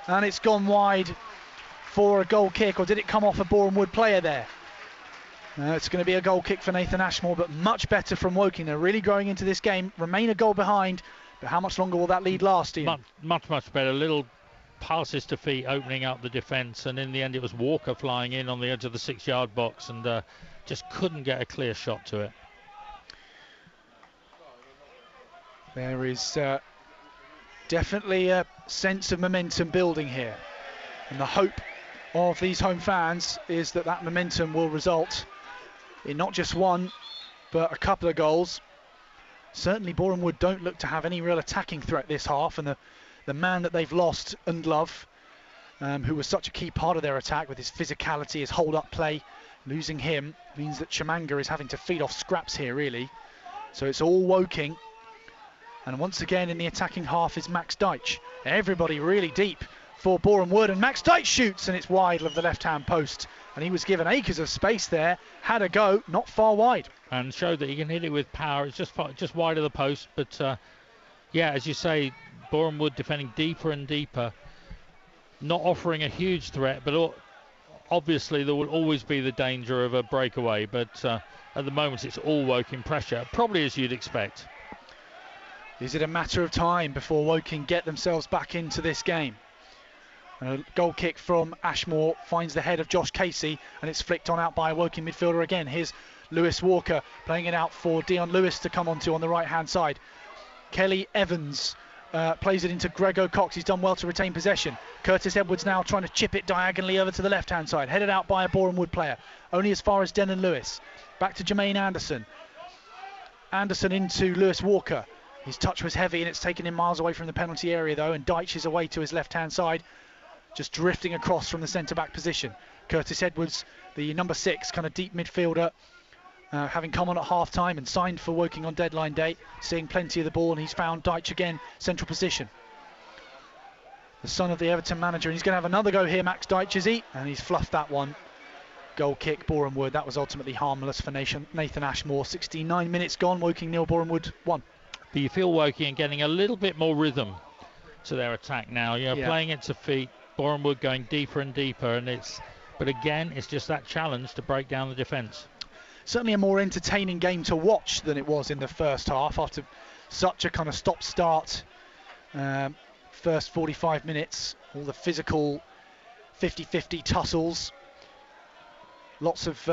and it's gone wide for a goal kick. Or did it come off a Boreham Wood player there? It's going to be a goal kick for Nathan Ashmore, but much better from Woking. They're really growing into this game, remain a goal behind, but how much longer will that lead last, Ian? Much better. Little passes to feet opening up the defence, and in the end it was Walker flying in on the edge of the 6-yard box, and just couldn't get a clear shot to it. There is definitely a sense of momentum building here, and the hope of these home fans is that momentum will result in not just one but a couple of goals. Certainly Boreham Wood don't look to have any real attacking threat this half, and the man that they've lost, Undlove, who was such a key part of their attack with his physicality, his hold-up play, losing him means that Chimanga is having to feed off scraps here, really. So it's all Woking. And once again in the attacking half is Max Deitch. Everybody really deep for Boreham Wood, and Max Deitch shoots, and it's wide of the left-hand post. And he was given acres of space there, had a go, not far wide. And showed that he can hit it with power. It's just wide of the post, but yeah, as you say, Boreham Wood defending deeper and deeper, not offering a huge threat, but obviously there will always be the danger of a breakaway, but at the moment it's all Woking pressure, probably as you'd expect. Is it a matter of time before Woking get themselves back into this game? And a goal kick from Ashmore finds the head of Josh Casey, and it's flicked on out by a Woking midfielder again. Here's Lewis Walker playing it out for Dion Lewis to come onto on the right hand side. Kelly Evans plays it into Grego Cox. He's done well to retain possession. Curtis Edwards now trying to chip it diagonally over to the left hand side, headed out by a Boreham Wood player, only as far as Denon Lewis. Back to Jermaine Anderson. Anderson into Lewis Walker. His touch was heavy and it's taken him miles away from the penalty area though, and Deitch is away to his left hand side, just drifting across from the centre back position. Curtis Edwards, the number 6 kind of deep midfielder, having come on at half time and signed for Woking on deadline day, seeing plenty of the ball, and he's found Deitch again central position. The son of the Everton manager, and he's going to have another go here, Max Deitch, is he? And he's fluffed that one. Goal kick, Boreham Wood. That was ultimately harmless for Nathan Ashmore. 69 minutes gone, Woking 0, Boreham Wood 1. But you feel Woking getting a little bit more rhythm to their attack now. You're playing it to feet. Boreham Wood going deeper and deeper, but again, it's just that challenge to break down the defence. Certainly a more entertaining game to watch than it was in the first half after such a kind of stop-start first 45 minutes. All the physical 50-50 tussles, lots of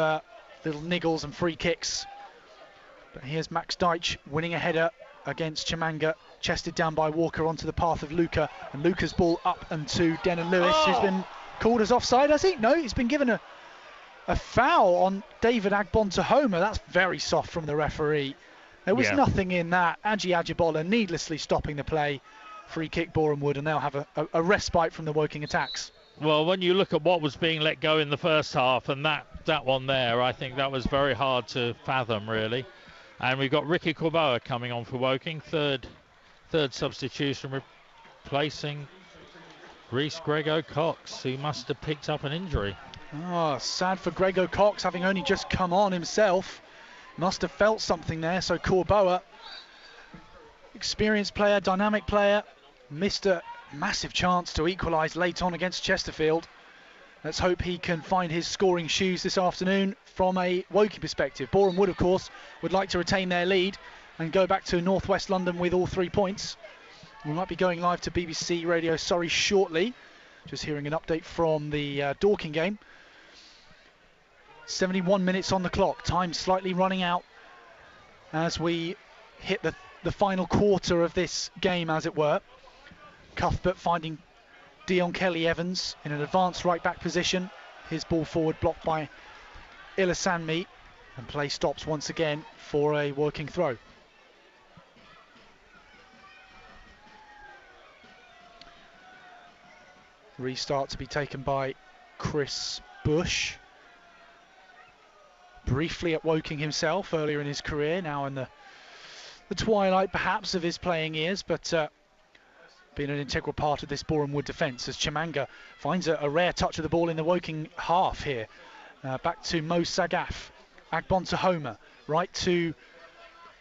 little niggles and free kicks. But here's Max Deitch winning a header against Chimanga, chested down by Walker onto the path of Luca, and Luca's ball up and to Denon Lewis, who's been called as offside, has he? No, he's been given a foul on David Agbontahoma. That's very soft from the referee. There was nothing in that. Aji Ajibola needlessly stopping the play. Free kick Boreham Wood, and they'll have a respite from the Woking attacks. Well, when you look at what was being let go in the first half, and that one there, I think that was very hard to fathom, really. And we've got Ricky Corboa coming on for Woking, third substitution, replacing Reece Grego Cox, who must have picked up an injury. Oh, sad for Grego Cox, having only just come on himself. Must have felt something there. So Corboa, experienced player, dynamic player, missed a massive chance to equalise late on against Chesterfield. Let's hope he can find his scoring shoes this afternoon from a Woking perspective. Boreham Wood, of course, would like to retain their lead and go back to North West London with all 3 points. We might be going live to BBC Radio Surrey shortly. Just hearing an update from the Dorking game. 71 minutes on the clock. Time slightly running out as we hit the final quarter of this game, as it were. Cuthbert finding Dion Kelly Evans in an advanced right back position. His ball forward blocked by Ilasanmi, and play stops once again for a Woking throw. Restart to be taken by Chris Bush. Briefly at Woking himself earlier in his career, now in the twilight perhaps of his playing years, but been an integral part of this Boreham Wood defence as Chimanga finds a rare touch of the ball in the Woking half here. Back to Mo Sagaf. Agbontahoma right to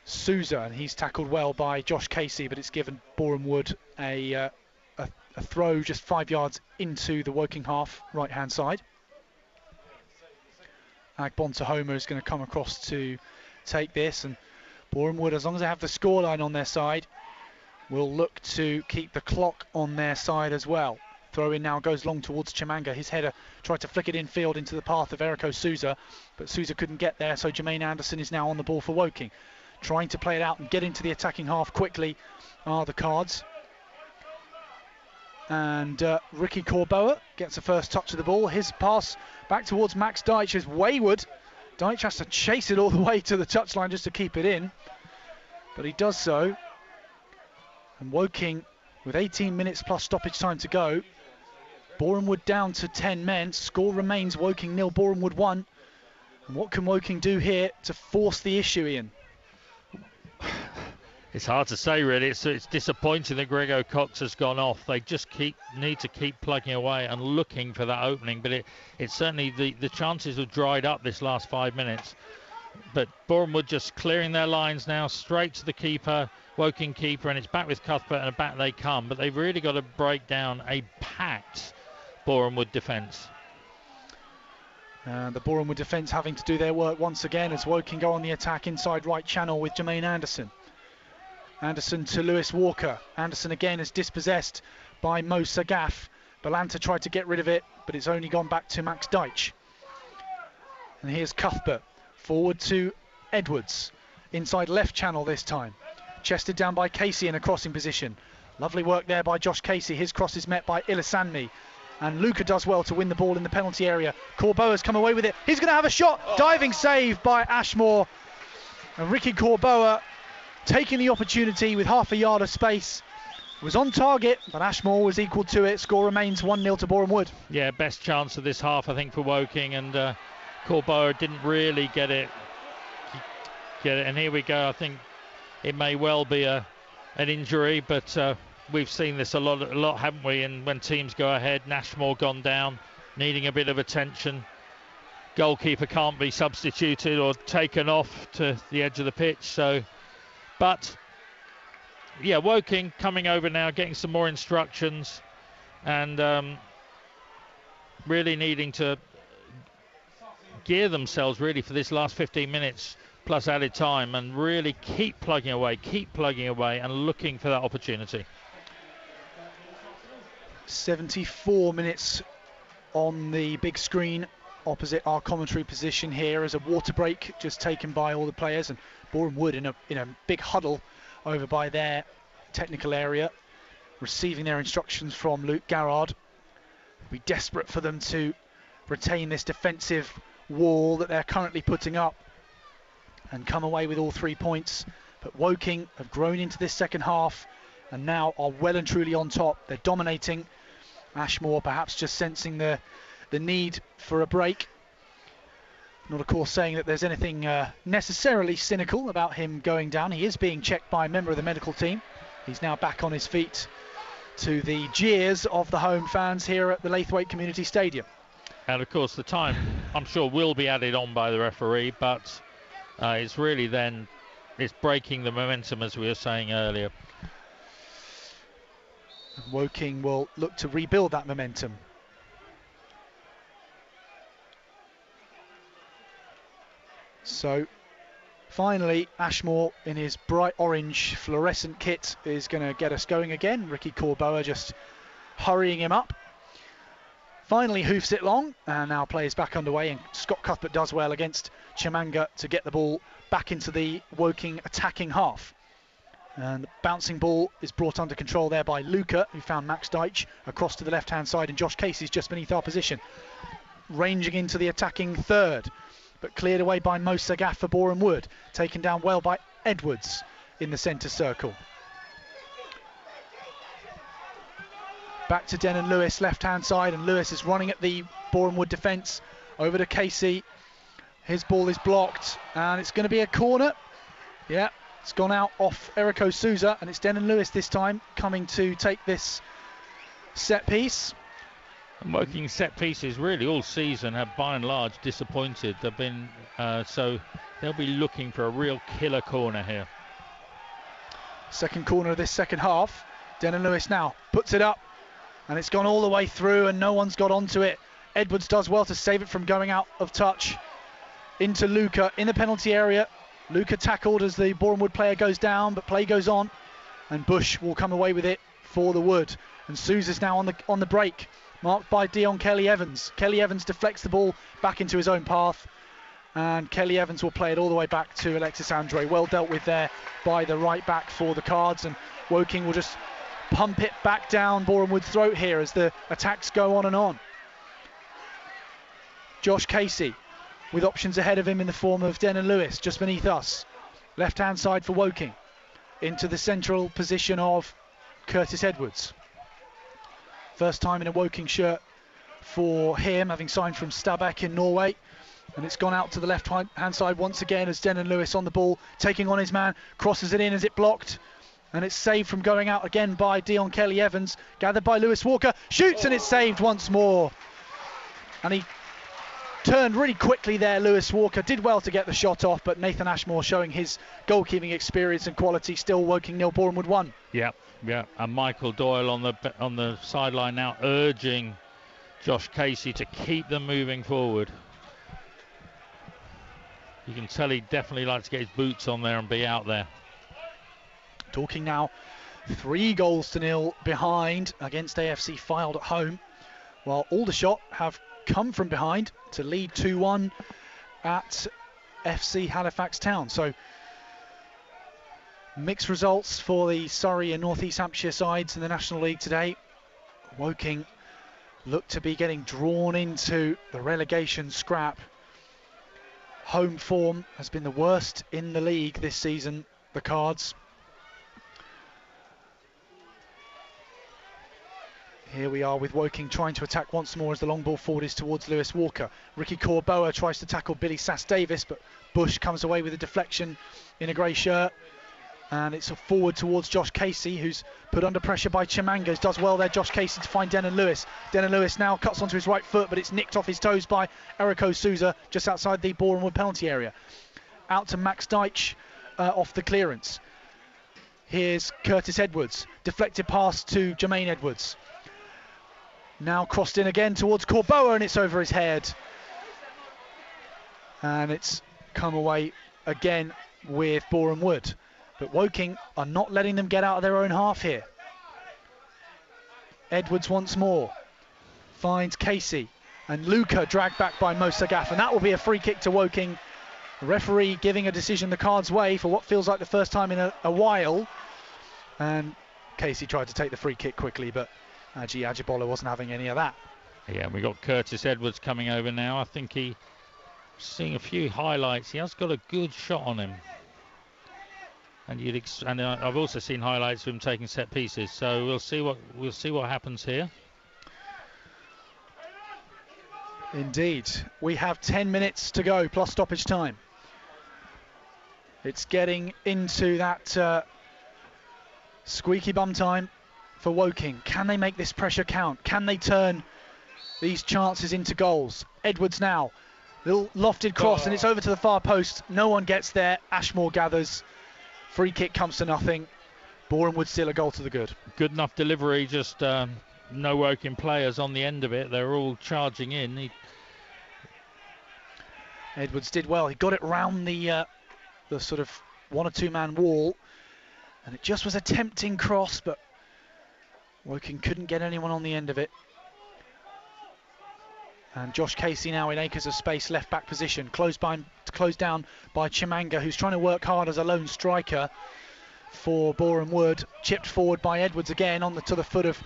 Souza, and he's tackled well by Josh Casey, but it's given Boreham Wood a throw just 5 yards into the Woking half, right hand side. Agbontahoma is going to come across to take this, and Boreham Wood, as long as they have the scoreline on their side, will look to keep the clock on their side as well. Throw in now goes long towards Chimanga. His header tried to flick it infield into the path of Eriko Souza, but Souza couldn't get there, so Jermaine Anderson is now on the ball for Woking. Trying to play it out and get into the attacking half quickly are the Cards. And Ricky Corboa gets the first touch of the ball. His pass back towards Max Deitch is wayward. Deitch has to chase it all the way to the touchline just to keep it in, but he does so. And Woking, with 18 minutes plus stoppage time to go, Boreham Wood down to 10 men. Score remains Woking 0, Boreham Wood 1. And what can Woking do here to force the issue, Ian? It's hard to say, really. It's disappointing that Grego Cox has gone off. They just need to keep plugging away and looking for that opening. But it's certainly the chances have dried up this last 5 minutes. But Boreham Wood just clearing their lines now, straight to the keeper, Woking keeper, and it's back with Cuthbert, and back they come. But they've really got to break down a packed Boreham Wood defence. And the Boreham Wood defence having to do their work once again as Woking go on the attack inside right channel with Jermaine Anderson. Anderson to Lewis Walker. Anderson again is dispossessed by Mo Sagaf. Balanta tried to get rid of it, but it's only gone back to Max Deitch. And here's Cuthbert. Forward to Edwards. Inside left channel this time. Chested down by Casey in a crossing position. Lovely work there by Josh Casey. His cross is met by Ilasanmi. And Luca does well to win the ball in the penalty area. Corboa's come away with it. He's going to have a shot. Diving save by Ashmore. And Ricky Corboa taking the opportunity with half a yard of space. Was on target, but Ashmore was equal to it. Score remains 1-0 to Boreham Wood. Yeah, best chance of this half, I think, for Woking. And Corboa didn't really get it. And here we go. I think it may well be an injury, but we've seen this a lot, haven't we? And when teams go ahead, Ashmore gone down, needing a bit of attention. Goalkeeper can't be substituted or taken off to the edge of the pitch. So, but yeah, Woking coming over now, getting some more instructions, and really needing to gear themselves really for this last 15 minutes plus added time, and really keep plugging away and looking for that opportunity. 74 minutes on the big screen opposite our commentary position here as a water break just taken by all the players, and Boreham Wood in a big huddle over by their technical area, receiving their instructions from Luke Garrard. It'll be desperate for them to retain this defensive wall that they're currently putting up and come away with all 3 points. But Woking have grown into this second half and now are well and truly on top. They're dominating. Ashmore perhaps just sensing the need for a break. Not, of course, saying that there's anything necessarily cynical about him going down. He is being checked by a member of the medical team. He's now back on his feet to the jeers of the home fans here at the Laithwaite Community Stadium. And, of course, the time, I'm sure, will be added on by the referee, but it's really then, it's breaking the momentum, as we were saying earlier. Woking will look to rebuild that momentum. So finally, Ashmore in his bright orange fluorescent kit is going to get us going again. Ricky Corboa just hurrying him up. Finally hoofs it long, and now play is back underway, and Scott Cuthbert does well against Chimanga to get the ball back into the Woking attacking half. And the bouncing ball is brought under control there by Luca, who found Max Deitch across to the left-hand side, and Josh Casey's just beneath our position. Ranging into the attacking third, but cleared away by Mo Sagaf for Boreham Wood. Taken down well by Edwards in the centre circle. Back to Denon Lewis, left-hand side, and Lewis is running at the Boreham Wood defence. Over to Casey. His ball is blocked, and it's going to be a corner. Yeah, it's gone out off Eriko Souza, and it's Denon Lewis this time coming to take this set piece. And Woking set pieces really all season have by and large disappointed. They've been so they'll be looking for a real killer corner here. Second corner of this second half. Denon Lewis now puts it up, and it's gone all the way through, and no one's got onto it. Edwards does well to save it from going out of touch. Into Luca in the penalty area. Luca tackled as the Boreham Wood player goes down, but play goes on, and Bush will come away with it for the Wood. And Sousa's now on the break, marked by Dion Kelly-Evans. Kelly-Evans deflects the ball back into his own path, and Kelly-Evans will play it all the way back to Alexis Andre. Well dealt with there by the right back for the Cards, and Woking will just pump it back down Boreham Wood's throat here as the attacks go on and on. Josh Casey with options ahead of him in the form of Denon Lewis just beneath us. Left hand side for Woking, into the central position of Curtis Edwards. First time in a Woking shirt for him, having signed from Stabæk in Norway. And it's gone out to the left hand side once again as Denon Lewis on the ball, taking on his man, crosses it in as it blocked. And it's saved from going out again by Dion Kelly-Evans, gathered by Lewis Walker, shoots and it's saved once more. And he turned really quickly there, Lewis Walker, did well to get the shot off, but Nathan Ashmore showing his goalkeeping experience and quality, still Woking 0, Boreham Wood 1. Yeah, and Michael Doyle on the sideline now urging Josh Casey to keep them moving forward. You can tell he definitely likes to get his boots on there and be out there. Talking now 3-0 behind against AFC Fylde at home, while Aldershot have come from behind to lead 2-1 at FC Halifax Town. So mixed results for the Surrey and North East Hampshire sides in the National League today. Woking look to be getting drawn into the relegation scrap. Home form has been the worst in the league this season, the Cards. Here we are with Woking trying to attack once more as the long ball forward is towards Lewis Walker. Ricky Corboa tries to tackle Billy Sass-Davis, but Bush comes away with a deflection in a grey shirt. And it's a forward towards Josh Casey, who's put under pressure by Chimangas. Does well there, Josh Casey, to find Denon Lewis. Denon Lewis now cuts onto his right foot, but it's nicked off his toes by Eriko Souza just outside the Boreham Wood penalty area. Out to Max Deitch off the clearance. Here's Curtis Edwards. Deflected pass to Jermaine Edwards. Now crossed in again towards Corboa, and it's over his head. And it's come away again with Boreham Wood. But Woking are not letting them get out of their own half here. Edwards once more finds Casey, and Luca dragged back by Mosa Gaff, and that will be a free kick to Woking. The referee giving a decision the Cards' way for what feels like the first time in a while. And Casey tried to take the free kick quickly, but Aji Ajibola wasn't having any of that. Yeah, we got Curtis Edwards coming over now. I think he's seeing a few highlights. He has got a good shot on him. And I've also seen highlights of him taking set pieces. So we'll see what happens here. Indeed, we have 10 minutes to go plus stoppage time. It's getting into that squeaky bum time for Woking. Can they make this pressure count? Can they turn these chances into goals? Edwards now, little lofted cross, and it's over to the far post. No one gets there. Ashmore gathers. Free kick comes to nothing. Boreham Wood still a goal to the good. Good enough delivery, just no Woking players on the end of it. They're all charging in. Edwards did well. He got it round the sort of 1 or 2 man wall, and it just was a tempting cross, but Woking couldn't get anyone on the end of it. And Josh Casey now in acres of space, left back position, closed down by Chimanga, who's trying to work hard as a lone striker for Boreham Wood. Chipped forward by Edwards again to the foot of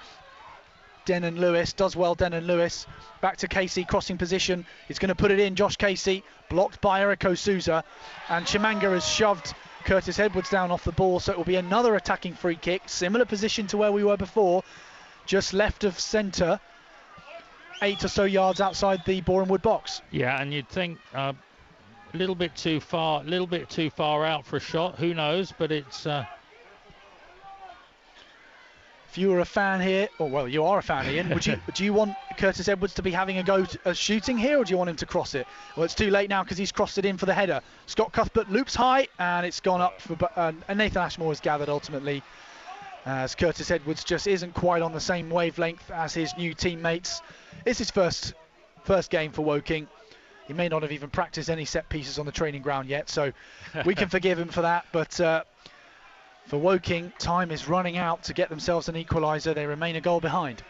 Denon Lewis. Does well, Denon Lewis. Back to Casey, crossing position. He's going to put it in, Josh Casey. Blocked by Eriko Souza. And Chimanga has shoved Curtis Edwards down off the ball, so it will be another attacking free kick. Similar position to where we were before, just left of centre. 8 or so yards outside the Boreham Wood box. Yeah, and you'd think a little bit too far out for a shot. Who knows? But it's. If you were a fan here, or well, you are a fan, Ian. Do you want Curtis Edwards to be having a go at shooting here, or do you want him to cross it? Well, it's too late now because he's crossed it in for the header. Scott Cuthbert loops high, and it's gone up for. And Nathan Ashmore has gathered ultimately, as Curtis Edwards just isn't quite on the same wavelength as his new teammates. It's his first game for Woking. He may not have even practiced any set pieces on the training ground yet, so we can forgive him for that. But for Woking, time is running out to get themselves an equaliser. They remain a goal behind.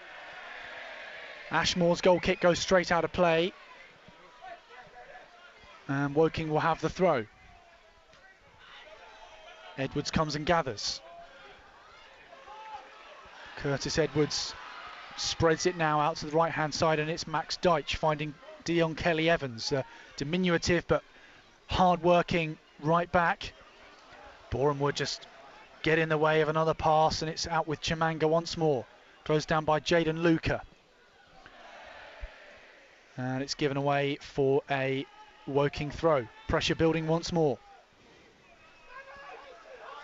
Ashmore's goal kick goes straight out of play, and Woking will have the throw. Edwards comes and gathers. Curtis Edwards spreads it now out to the right hand side, and it's Max Deitch finding Dion Kelly-Evans, diminutive but hard-working right back. Boreham Wood just get in the way of another pass, and it's out with Chimanga once more. Closed down by Jaden Luca. And it's given away for a Woking throw. Pressure building once more.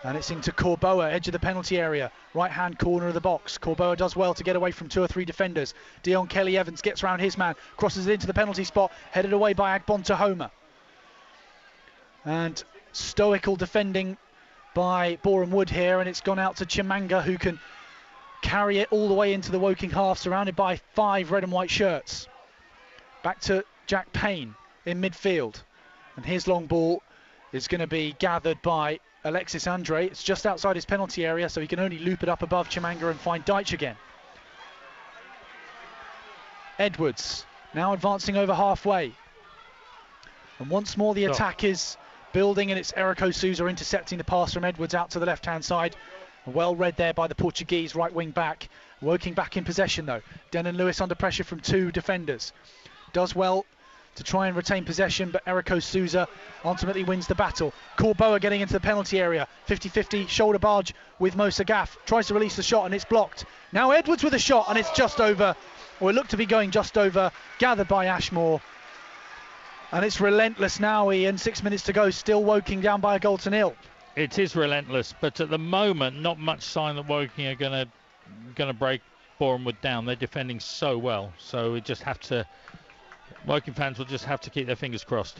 And it's into Corboa, edge of the penalty area, right-hand corner of the box. Corboa does well to get away from 2 or 3 defenders. Dion Kelly-Evans gets round his man, crosses it into the penalty spot, headed away by Agbontohoma. And stoical defending by Boreham Wood here, and it's gone out to Chimanga, who can carry it all the way into the Woking half, surrounded by 5 red and white shirts. Back to Jack Payne in midfield, and his long ball is going to be gathered by Alexis Andre. It's just outside his penalty area, so he can only loop it up above Chimanga and find Deitch again. Edwards now advancing over halfway, and once more the attack is building, and it's Eriko Souza intercepting the pass from Edwards out to the left-hand side. Well read there by the Portuguese right wing back. Woking back in possession though. Denon Lewis under pressure from 2 defenders. Does well to try and retain possession, but Eriko Souza ultimately wins the battle. Corboa getting into the penalty area. 50-50 shoulder barge with Mosa Gaff. Tries to release the shot and it's blocked. Now Edwards with a shot, and it's just over, or it looked to be going just over, gathered by Ashmore. And it's relentless now, Ian. 6 minutes to go, still Woking down by a goal to nil. It is relentless, but at the moment, not much sign that Woking are going to break Boreham Wood down. They're defending so well, so we just have to. Woking fans will just have to keep their fingers crossed.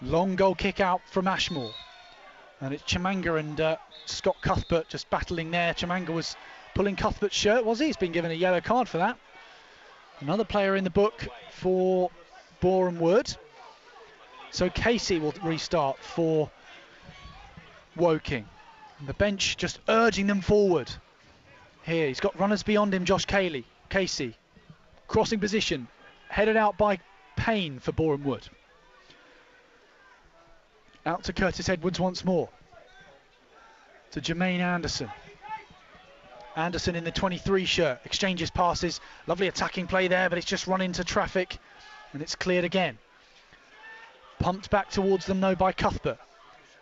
Long goal kick out from Ashmore, and it's Chimanga and Scott Cuthbert just battling there. Chimanga was pulling Cuthbert's shirt, was he? He's been given a yellow card for that. Another player in the book for Boreham Wood. So Casey will restart for Woking. And the bench just urging them forward. Here, he's got runners beyond him, Josh Casey. Crossing position, headed out by Payne for Boreham Wood. Out to Curtis Edwards once more. To Jermaine Anderson. Anderson in the 23 shirt, exchanges passes, lovely attacking play there, but it's just run into traffic and it's cleared again. Pumped back towards them though by Cuthbert.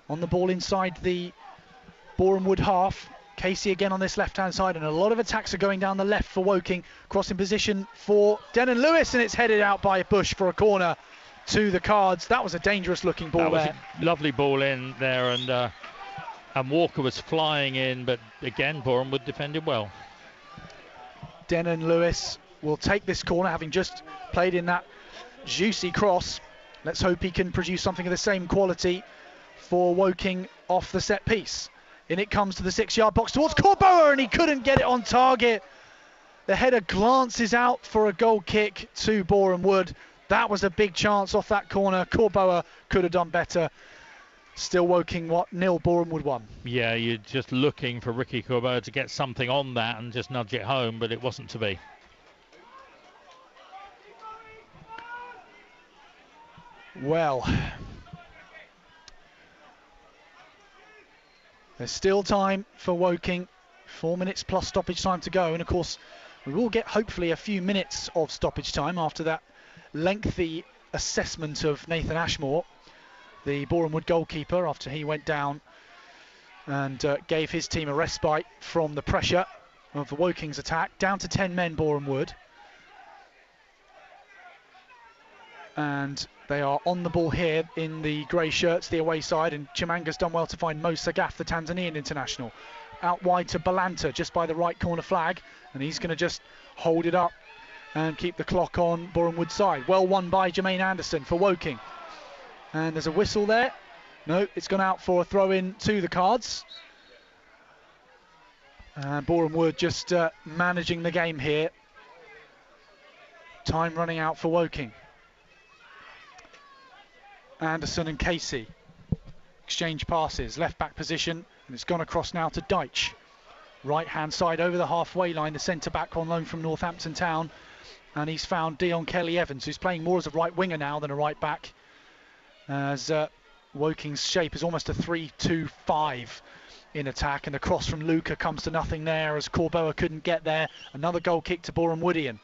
On the ball inside the Boreham Wood half. Casey again on this left-hand side, and a lot of attacks are going down the left for Woking. Crossing position for Denon Lewis, and it's headed out by Bush for a corner to the Cards. That was a dangerous looking ball there. That was a lovely ball in there, and Walker was flying in, but again, Boreham Wood defended well. Denon Lewis will take this corner, having just played in that juicy cross. Let's hope he can produce something of the same quality for Woking off the set piece. In it comes to the 6-yard box towards Corboa, and he couldn't get it on target. The header glances out for a goal kick to Boreham Wood. That was a big chance off that corner. Corboa could have done better. Still Woking 0, Boreham Wood 1. Yeah, you're just looking for Ricky Corboa to get something on that and just nudge it home, but it wasn't to be. Well, there's still time for Woking. 4 minutes plus stoppage time to go, and of course we will get hopefully a few minutes of stoppage time after that lengthy assessment of Nathan Ashmore, the Boreham Wood goalkeeper, after he went down and gave his team a respite from the pressure of the Woking's attack. Down to 10 men, Boreham Wood. And they are on the ball here in the grey shirts, the away side, and Chimanga's done well to find Mo Sagaf, the Tanzanian international. Out wide to Balanta, just by the right corner flag, and he's going to just hold it up and keep the clock on Boreham Wood's side. Well won by Jermaine Anderson for Woking. And there's a whistle there. No, it's gone out for a throw-in to the Cards. And Boreham Wood just managing the game here. Time running out for Woking. Anderson and Casey exchange passes, left back position, and it's gone across now to Deitch. Right hand side over the halfway line, the centre back on loan from Northampton Town, and he's found Dion Kelly-Evans, who's playing more as a right winger now than a right back, as Woking's shape is almost a 3-2-5 in attack, and the cross from Luca comes to nothing there as Corboa couldn't get there. Another goal kick to Boreham Woodian.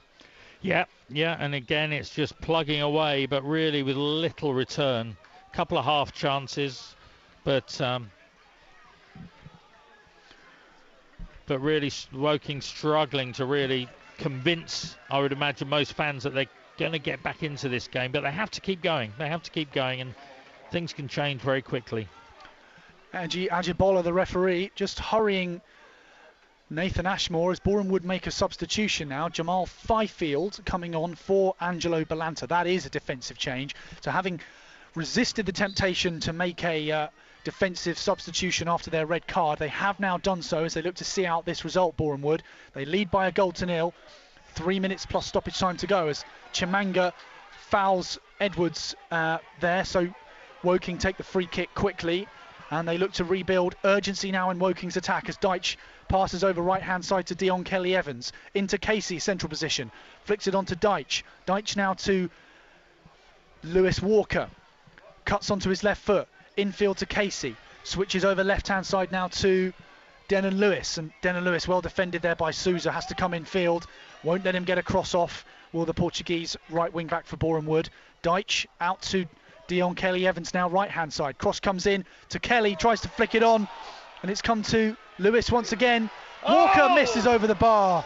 Yeah, and again it's just plugging away, but really with little return. Couple of half chances, but really Woking struggling to really convince, I would imagine, most fans that they're going to get back into this game. But they have to keep going. They have to keep going, and things can change very quickly. Ajibola, the referee, just hurrying Nathan Ashmore as Boreham would make a substitution now. Jamal Fifield coming on for Angelo Balanta. That is a defensive change. So having resisted the temptation to make a defensive substitution after their red card, they have now done so as they look to see out this result, Boreham Wood. They lead by a goal to nil. 3 minutes plus stoppage time to go as Chimanga fouls Edwards there. So Woking take the free kick quickly and they look to rebuild. Urgency now in Woking's attack as Deitch passes over right hand side to Dion Kelly-Evans into Casey, central position, flicks it on to Deitch. Deitch now to Lewis Walker, cuts onto his left foot, infield to Casey, switches over left hand side now to Denon Lewis, and Denon Lewis well defended there by Souza, has to come in field, won't let him get a cross off, will the Portuguese right wing back for Boreham Wood. Deitch out to Dion Kelly-Evans now right hand side, cross comes in to Kelly, tries to flick it on, and it's come to Lewis once again. Walker misses over the bar.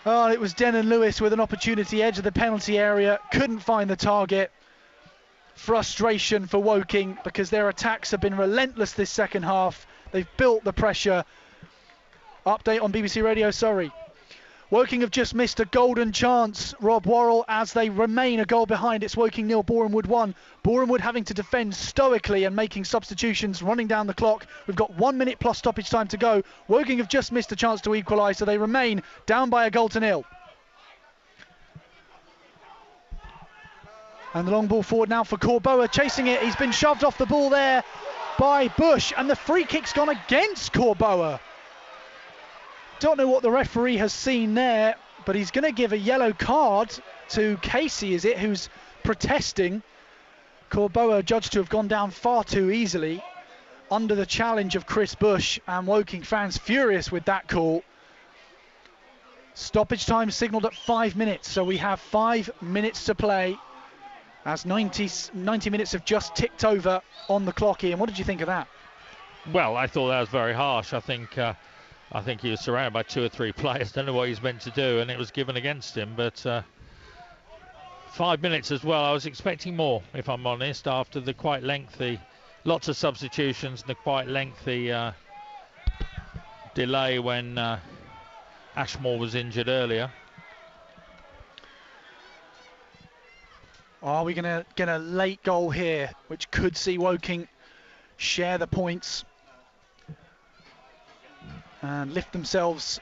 Oh, it was Denon Lewis with an opportunity, edge of the penalty area, couldn't find the target. Frustration for Woking because their attacks have been relentless this second half. They've built the pressure. Update on BBC Radio Surrey. Woking have just missed a golden chance, Rob Worrell, as they remain a goal behind. It's Woking 0, Boreham Wood 1. Boreham Wood having to defend stoically and making substitutions, running down the clock. We've got 1 minute plus stoppage time to go. Woking have just missed a chance to equalise, so they remain down by a goal to nil. And the long ball forward now for Corboa, chasing it. He's been shoved off the ball there by Bush, and the free kick's gone against Corboa. Don't know what the referee has seen there, but he's going to give a yellow card to Casey, is it, who's protesting. Corboa judged to have gone down far too easily under the challenge of Chris Bush, and Woking fans furious with that call. Stoppage time signalled at 5 minutes, so we have 5 minutes to play as 90 minutes have just ticked over on the clock here. And what did you think of that? Well, I thought that was very harsh. I think he was surrounded by 2 or 3 players. Don't know what he's meant to do, and it was given against him. But 5 minutes as well. I was expecting more, if I'm honest, after the quite lengthy, lots of substitutions and the quite lengthy delay when Ashmore was injured earlier. Are we going to get a late goal here, which could see Woking share the points and lift themselves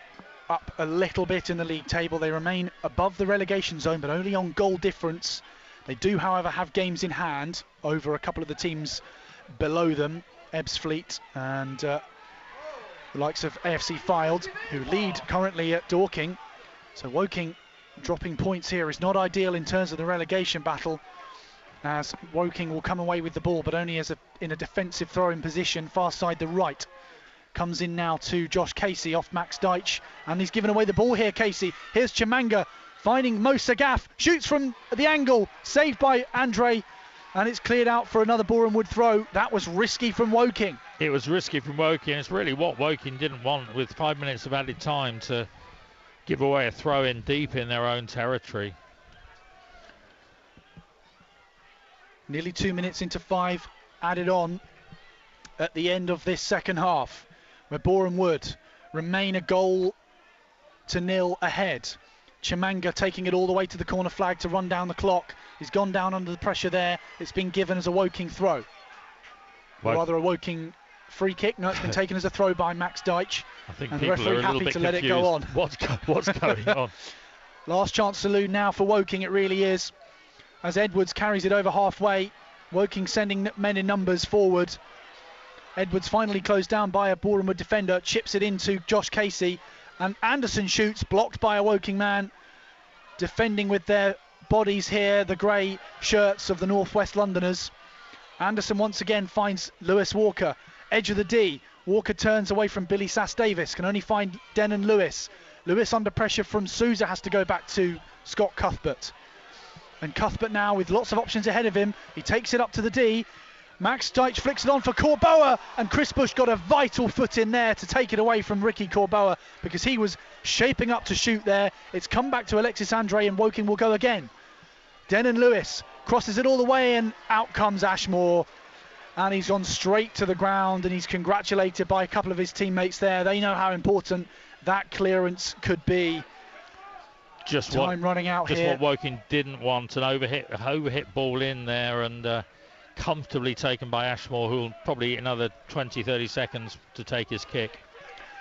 up a little bit in the league table? They remain above the relegation zone, but only on goal difference. They do, however, have games in hand over a couple of the teams below them, Ebbsfleet and the likes of AFC Fylde, who lead currently at Dorking. So Woking dropping points here is not ideal in terms of the relegation battle, as Woking will come away with the ball, but only in a defensive throw-in position, far side the right. Comes in now to Josh Casey off Max Deitch, and he's given away the ball here, Casey. Here's Chimanga finding Mo Sagaf, shoots from the angle, saved by Andre, and it's cleared out for another Boreham Wood throw. That was risky from Woking. It was risky from Woking. It's really what Woking didn't want, with 5 minutes of added time, to give away a throw-in deep in their own territory. Nearly 2 minutes into 5 added on at the end of this second half, where Boreham Wood remain a goal to nil ahead. Chimanga taking it all the way to the corner flag to run down the clock. He's gone down under the pressure there. It's been given as a Woking throw. Or rather a Woking free kick. No, it's been taken as a throw by Max Deitch. I think and the people referee are a little happy bit to confused. let it go on. What's going on? Last chance saloon now for Woking, it really is, as Edwards carries it over halfway. Woking sending men in numbers forward. Edwards finally closed down by a Boreham Wood defender, chips it into Josh Casey, and Anderson shoots, blocked by a Woking man. Defending with their bodies here, the grey shirts of the North West Londoners. Anderson once again finds Lewis Walker, edge of the D. Walker turns away from Billy Sass-Davis, can only find Denon Lewis. Lewis under pressure from Sousa has to go back to Scott Cuthbert. And Cuthbert now with lots of options ahead of him. He takes it up to the D. Max Deitch flicks it on for Corboa, and Chris Bush got a vital foot in there to take it away from Ricky Corboa because he was shaping up to shoot there. It's come back to Alexis Andre, and Woking will go again. Denon Lewis crosses it all the way, and out comes Ashmore, and he's gone straight to the ground, and he's congratulated by a couple of his teammates there. They know how important that clearance could be. Just running out just here. What Woking didn't want, an overhit ball in there, and comfortably taken by Ashmore, who will probably need another 20-30 seconds to take his kick.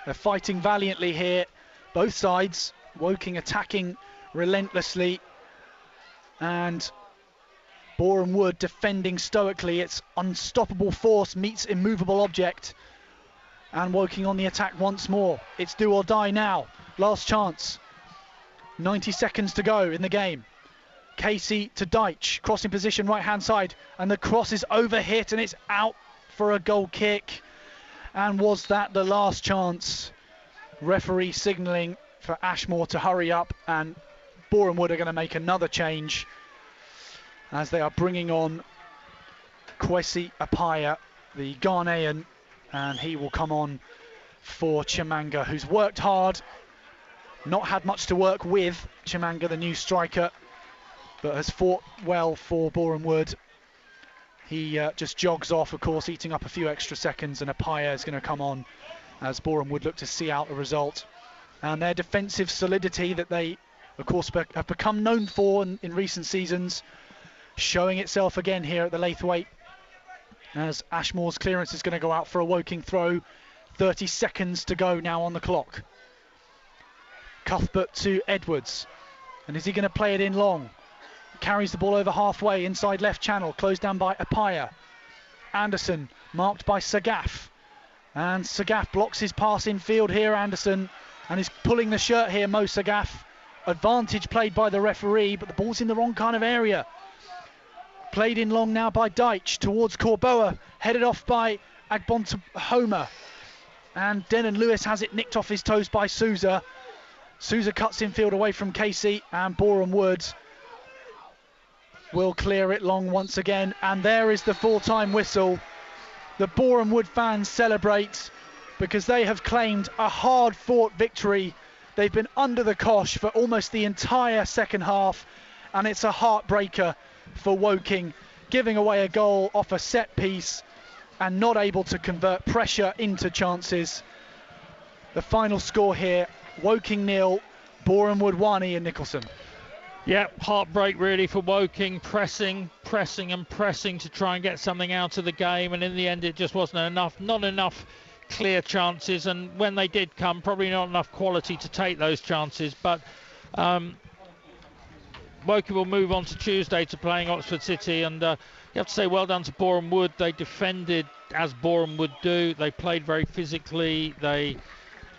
They're fighting valiantly here, both sides. Woking attacking relentlessly, and Boreham Wood defending stoically. It's unstoppable force meets immovable object, and Woking on the attack once more. It's do or die now. Last chance. 90 seconds to go in the game. Casey to Deitch, crossing position right hand side, and the cross is overhit and it's out for a goal kick. And was that the last chance? Referee signalling for Ashmore to hurry up, and Boreham Wood are going to make another change as they are bringing on Kwesi Apaya, the Ghanaian, and he will come on for Chimanga, who's worked hard, not had much to work with. Chimanga, the new striker, but has fought well for Boreham Wood. He just jogs off, of course, eating up a few extra seconds, and Apaya is going to come on as Boreham Wood look to see out the result. And their defensive solidity that they, of course, have become known for in recent seasons, showing itself again here at the Laithwaite, as Ashmore's clearance is going to go out for a Woking throw. 30 seconds to go now on the clock. Cuthbert to Edwards, and is he going to play it in long? Carries the ball over halfway, inside left channel, closed down by Apaya. Anderson marked by Sagaf, and Sagaf blocks his pass in field here, Anderson, and is pulling the shirt here, Mo Sagaf. Advantage played by the referee, but the ball's in the wrong kind of area. Played in long now by Deitch towards Corboa, headed off by Agbontahoma, and Denon Lewis has it nicked off his toes by Sousa. Sousa cuts infield away from Casey, and Boreham Wood will clear it long once again, and there is the full-time whistle. The Boreham Wood fans celebrate because they have claimed a hard-fought victory. They've been under the cosh for almost the entire second half, and it's a heartbreaker for Woking, giving away a goal off a set piece and not able to convert pressure into chances. The final score here, Woking 0, Boreham Wood 1, Ian Nicholson. Yeah, heartbreak really for Woking, pressing to try and get something out of the game, and in the end it just wasn't enough, not enough clear chances, and when they did come, probably not enough quality to take those chances. But Woking will move on to Tuesday to playing Oxford City, and you have to say well done to Boreham Wood. They defended as Boreham Wood do. They played very physically, they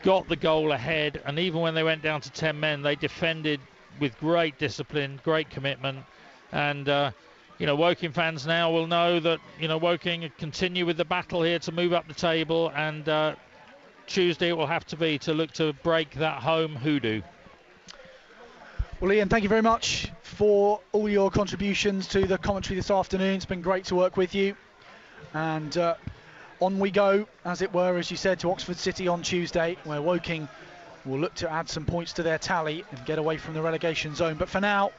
got the goal ahead, and even when they went down to 10 men, they defended with great discipline, great commitment. And Woking fans now will know that Woking continue with the battle here to move up the table, and Tuesday it will have to be to look to break that home hoodoo. Well, Ian, thank you very much for all your contributions to the commentary this afternoon. It's been great to work with you, and on we go, as it were, as you said, to Oxford City on Tuesday, where Woking will look to add some points to their tally and get away from the relegation zone. But for now,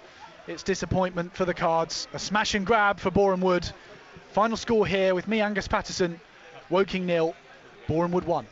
it's disappointment for the Cards. A smash and grab for Boreham Wood. Final score here with me, Angus Patterson. Woking 0, Boreham Wood 1.